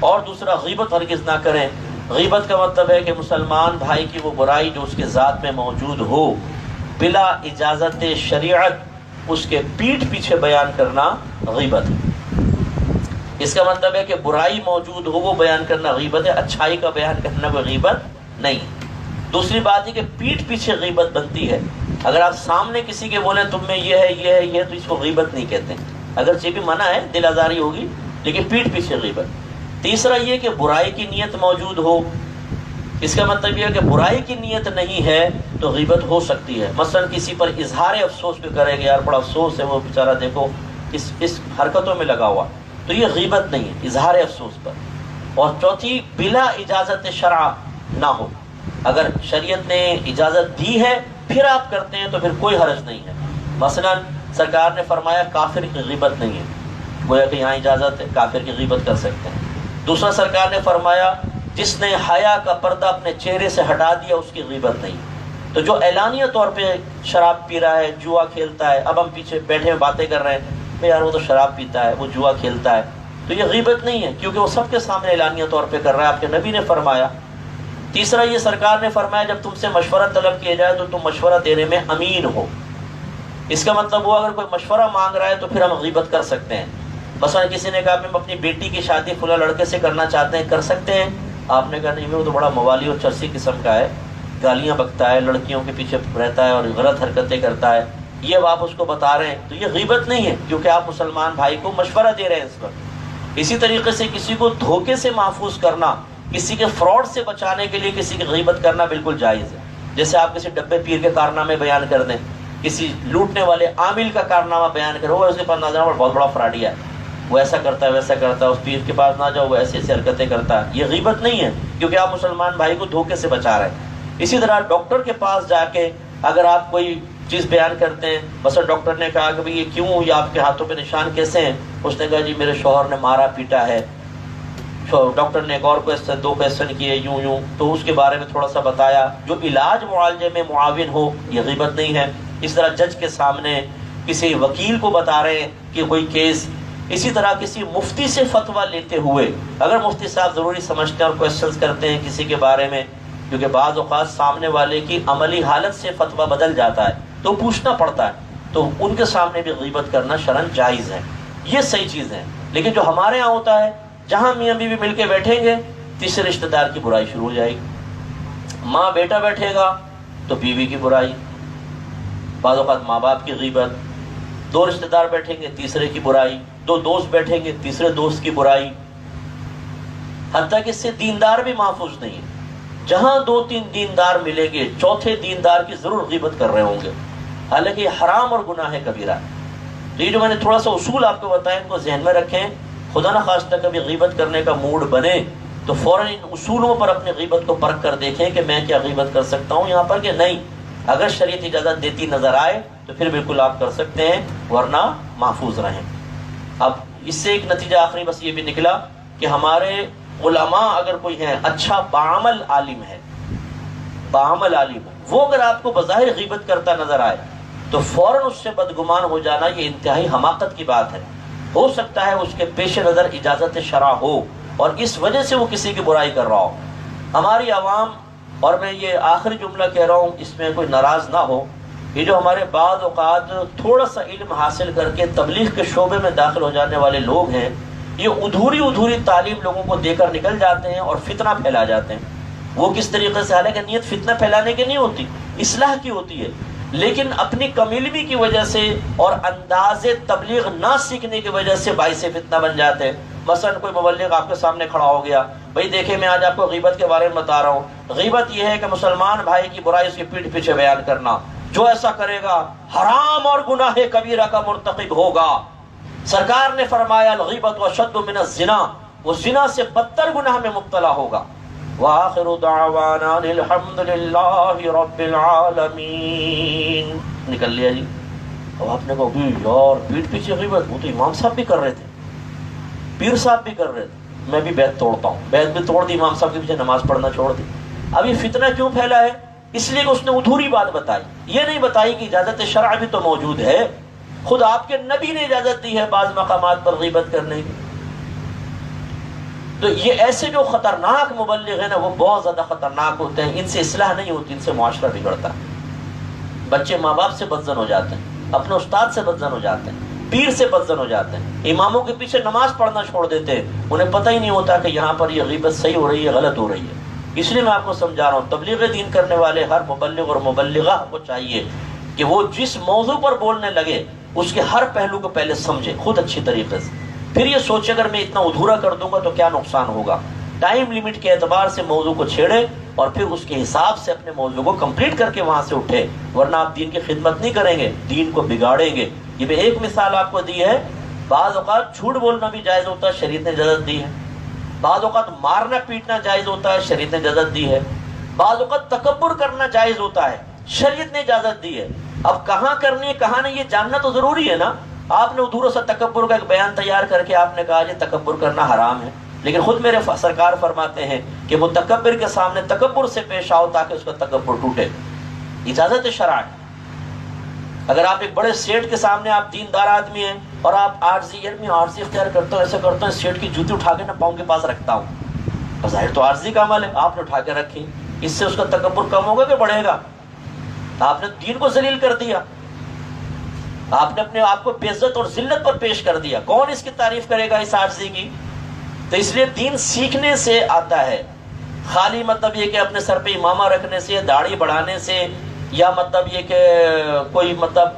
اور دوسرا، غیبت ہرگز نہ کریں۔ غیبت کا مطلب ہے کہ مسلمان بھائی کی وہ برائی جو اس کے ذات میں موجود ہو، بلا اجازت شریعت اس کے پیٹھ پیچھے بیان کرنا غیبت ہے۔ اس کا مطلب ہے کہ برائی موجود ہو وہ بیان کرنا غیبت ہے، اچھائی کا بیان کرنا کوئی غیبت نہیں۔ دوسری بات ہے کہ پیٹھ پیچھے غیبت بنتی ہے۔ اگر آپ سامنے کسی کے بولیں تم میں یہ ہے یہ ہے یہ ہے، تو اس کو غیبت نہیں کہتے، اگرچہ بھی منع ہے، دل آزاری ہوگی، لیکن پیٹھ پیچھے غیبت۔ تیسرا یہ کہ برائی کی نیت موجود ہو۔ اس کا مطلب یہ ہے کہ برائی کی نیت نہیں ہے تو غیبت ہو سکتی ہے۔ مثلا کسی پر اظہار افسوس بھی کرے گا، یار بڑا افسوس ہے وہ بیچارہ دیکھو اس حرکتوں میں لگا ہوا، تو یہ غیبت نہیں ہے، اظہار افسوس پر۔ اور چوتھی، بلا اجازت شرع نہ ہو۔ اگر شریعت نے اجازت دی ہے پھر آپ کرتے ہیں تو پھر کوئی حرج نہیں ہے۔ مثلا سرکار نے فرمایا کافر کی غیبت نہیں ہے، گویا کہ یہاں اجازت ہے، کافر کی غیبت کر سکتے ہیں۔ دوسرا سرکار نے فرمایا جس نے حیا کا پردہ اپنے چہرے سے ہٹا دیا اس کی غیبت نہیں۔ تو جو اعلانیہ طور پہ شراب پی رہا ہے، جوا کھیلتا ہے، اب ہم پیچھے بیٹھے باتیں کر رہے ہیں، یار وہ تو شراب پیتا ہے، وہ جوا کھیلتا ہے، تو یہ غیبت نہیں ہے، کیونکہ وہ سب کے سامنے اعلانیہ طور پہ کر رہا ہے، آپ کے نبی نے فرمایا۔ تیسرا یہ سرکار نے فرمایا جب تم سے مشورہ طلب کیا جائے تو تم مشورہ دینے میں امین ہو۔ اس کا مطلب ہوا اگر کوئی مشورہ مانگ رہا ہے تو پھر ہم غیبت کر سکتے ہیں۔ مثلا کسی نے کہا میں اپنی بیٹی کی شادی فلاں لڑکے سے کرنا چاہتے ہیں، کر سکتے ہیں؟ آپ نے کہا نہیں وہ تو بڑا موالی اور چرسی قسم کا ہے، گالیاں بکتا ہے، لڑکیوں کے پیچھے رہتا ہے اور غلط حرکتیں کرتا ہے، یہ اب آپ اس کو بتا رہے ہیں، تو یہ غیبت نہیں ہے، کیونکہ آپ مسلمان بھائی کو مشورہ دے رہے ہیں اس وقت۔ اسی طریقے سے کسی کو دھوکے سے محفوظ کرنا، کسی کے فراڈ سے بچانے کے لیے کسی کی غیبت کرنا بالکل جائز ہے۔ جیسے آپ کسی ڈبے پیر کے کارنامے بیان کر دیں، کسی لوٹنے والے عامل کا کارنامہ بیان کریں، وہ اس کے پاس نہ جانا بہت بڑا فراڈی ہے، وہ ایسا کرتا ہے ویسا کرتا ہے، اس پیر کے پاس نہ جاؤ وہ ایسی ایسی حرکتیں کرتا ہے، یہ غیبت نہیں ہے، کیونکہ آپ مسلمان بھائی کو دھوکے سے بچا رہے ہیں۔ اسی طرح ڈاکٹر کے پاس جا کے اگر آپ کوئی چیز بیان کرتے ہیں، بس ڈاکٹر نے کہا کہ یہ کیوں، یہ آپ کے ہاتھوں پہ نشان کیسے ہیں، اس نے کہا جی میرے شوہر نے مارا پیٹا ہے، ڈاکٹر نے ایک اور کویسچن، دو کویسچن کیے یوں، تو اس کے بارے میں تھوڑا سا بتایا، جو علاج معالجے میں معاون ہو، یہ غیبت نہیں ہے۔ اس طرح جج کے سامنے کسی وکیل کو بتا رہے ہیں کہ کوئی کیس، اسی طرح کسی مفتی سے فتویٰ لیتے ہوئے، اگر مفتی صاحب ضروری سمجھتے ہیں اور کویسچنز کرتے ہیں کسی کے بارے میں، کیونکہ بعض اوقات سامنے والے کی عملی حالت سے فتویٰ بدل جاتا ہے تو پوچھنا پڑتا ہے، تو ان کے سامنے بھی غیبت کرنا شرعاً جائز ہے، یہ صحیح چیز ہے۔ لیکن جو ہمارے ہاں ہوتا ہے، جہاں میاں بیوی مل کے بیٹھیں گے تیسرے رشتہ دار کی برائی شروع ہو جائے گی، ماں بیٹا بیٹھے گا تو بیوی کی برائی، بعض اوقات ماں باپ کی غیبت، دو رشتہ دار بیٹھیں گے تیسرے کی برائی، دو دوست بیٹھیں گے تیسرے دوست کی برائی، حتیٰ کہ اس سے دیندار بھی محفوظ نہیں ہے۔ جہاں دو تین دیندار ملیں گے چوتھے دیندار کی ضرور غیبت کر رہے ہوں گے، حالانکہ یہ حرام اور گناہ کبیرہ ہے۔ تو یہ جو میں نے تھوڑا سا اصول آپ کو بتایا ان کو ذہن میں رکھیں، خدا نہ خواستہ کبھی غیبت کرنے کا موڈ بنے تو فوراً ان اصولوں پر اپنی غیبت کو پرکھ کر دیکھیں کہ میں کیا غیبت کر سکتا ہوں یہاں پر کہ نہیں۔ اگر شریعت اجازت دیتی نظر آئے تو پھر بالکل آپ کر سکتے ہیں، ورنہ محفوظ رہیں۔ اب اس سے ایک نتیجہ آخری بس یہ بھی نکلا کہ ہمارے علماء اگر کوئی ہیں اچھا بعمل عالم ہے، بعمل عالم ہے، وہ اگر آپ کو بظاہر غیبت کرتا نظر آئے تو فوراً اس سے بدگمان ہو جانا یہ انتہائی حماقت کی بات ہے۔ ہو سکتا ہے اس کے پیش نظر اجازت شرع ہو اور اس وجہ سے وہ کسی کی برائی کر رہا ہو۔ ہماری عوام، اور میں یہ آخری جملہ کہہ رہا ہوں اس میں کوئی ناراض نہ ہو، یہ جو ہمارے بعض اوقات تھوڑا سا علم حاصل کر کے تبلیغ کے شعبے میں داخل ہو جانے والے لوگ ہیں، یہ ادھوری تعلیم لوگوں کو دے کر نکل جاتے ہیں اور فتنہ پھیلا جاتے ہیں۔ وہ کس طریقے سے، حالانکہ نیت فتنہ پھیلانے کی نہیں ہوتی، اصلاح کی ہوتی ہے، لیکن اپنی کم علمی کی وجہ سے اور انداز تبلیغ نہ سیکھنے کی وجہ سے باعث فتنہ بن جاتے ہیں۔ مثلا کوئی مبلغ آپ کے سامنے کھڑا ہو گیا، بھائی دیکھیں میں آج آپ کو غیبت کے بارے میں بتا رہا ہوں۔ غیبت یہ ہے کہ مسلمان بھائی کی برائی اس کی پیٹھ پیچھے بیان کرنا، جو ایسا کرے گا حرام اور گناہ کبیرہ کا مرتکب ہوگا۔ سرکار نے فرمایا الغیبت اشد من الزنا، وہ زنا سے بدتر گناہ میں مبتلا ہوگا۔ وآخر دعوانا الحمد للہ رب العالمین، نکل لیا جی۔ اب آپ نے کہا یار پیٹھ پیچھے غیبت، وہ تو امام صاحب بھی کر رہے تھے، پیر صاحب بھی کر رہے تھے، میں بھی بیعت توڑتا ہوں۔ بیعت بھی توڑ دی، امام صاحب کے پیچھے نماز پڑھنا چھوڑ دی۔ اب یہ فتنہ کیوں پھیلا ہے؟ اس لیے کہ اس نے ادھوری بات بتائی، یہ نہیں بتائی کہ اجازت شرع بھی تو موجود ہے۔ خود آپ کے نبی نے اجازت دی ہے بعض مقامات پر غیبت کرنے کی۔ تو یہ ایسے جو خطرناک مبلغ ہیں نا وہ بہت زیادہ خطرناک ہوتے ہیں، ان سے اصلاح نہیں ہوتی، ان سے معاشرہ بگڑتا ہے۔ بچے ماں باپ سے بدزن ہو جاتے ہیں، اپنے استاد سے بدزن ہو جاتے ہیں، پیر سے بدزن ہو جاتے ہیں، اماموں کے پیچھے نماز پڑھنا چھوڑ دیتے ہیں، انہیں پتہ ہی نہیں ہوتا کہ یہاں پر یہ غیبت صحیح ہو رہی ہے غلط ہو رہی ہے۔ اس لیے میں آپ کو سمجھا رہا ہوں، تبلیغ دین کرنے والے ہر مبلغ اور مبلغہ کو چاہیے کہ وہ جس موضوع پر بولنے لگے اس کے ہر پہلو کو پہلے سمجھے خود اچھی طریقے سے، پھر یہ سوچے اگر میں اتنا ادھورا کر دوں گا تو کیا نقصان ہوگا۔ ٹائم لیمٹ کے اعتبار سے موضوع کو چھیڑے اور پھر اس کے حساب سے اپنے موضوع کو کمپلیٹ کر کے وہاں سے اٹھے، ورنہ آپ دین کی خدمت نہیں کریں گے، دین کو بگاڑیں گے۔ یہ میں ایک مثال آپ کو دی ہے۔ بعض اوقات جھوٹ بولنا بھی جائز ہوتا ہے، شریعت نے اجازت دی ہے۔ بعض اوقات مارنا پیٹنا جائز ہوتا ہے، شریعت نے اجازت دی ہے۔ بعض اوقات تکبر کرنا جائز ہوتا ہے، شریعت نے اجازت دی ہے۔ اب کہاں کرنی ہے کہاں نہیں یہ جاننا تو ضروری ہے نا۔ آپ نے ادھورا سا تکبر کا ایک بیان تیار کر کے آپ نے کہا یہ تکبر کرنا حرام ہے، لیکن خود میرے سرکار فرماتے ہیں کہ متکبر کے سامنے تکبر سے پیش آؤ تاکہ اس کا تکبر ٹوٹے۔ اجازت شرع ہے۔ اگر آپ ایک بڑے سیٹ کے سامنے، آپ دیندار آدمی ہیں اور آپ عارضی اختیار کرتا ہوں، ایسا کرتا ہوں سیٹ کی جوتی اٹھا کے نا پاؤں کے پاس رکھتا ہوں، ظاہر تو عارضی کا عمل ہے، آپ نے اٹھا کے رکھی، اس سے اس کا تکبر کم ہوگا کہ بڑھے گا؟ آپ نے دین کو ذلیل کر دیا، آپ نے اپنے آپ کو بے عزت اور ذلت پر پیش کر دیا۔ کون اس کی تعریف کرے گا اس عاجزی کی؟ تو اس لیے دین سیکھنے سے آتا ہے، خالی مطلب یہ کہ اپنے سر پہ امامہ رکھنے سے، داڑھی بڑھانے سے، یا مطلب یہ کہ کوئی مطلب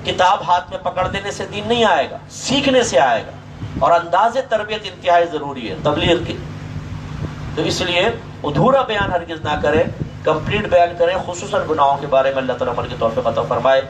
کتاب ہاتھ میں پکڑ دینے سے دین نہیں آئے گا، سیکھنے سے آئے گا، اور انداز تربیت انتہائی ضروری ہے تبلیغ کی۔ تو اس لیے ادھورا بیان ہرگز نہ کریں، کمپلیٹ بیان کریں، خصوصاً گناہوں کے بارے میں۔ اللہ تعالیٰ عمل کی توفیق عطا فرمائے۔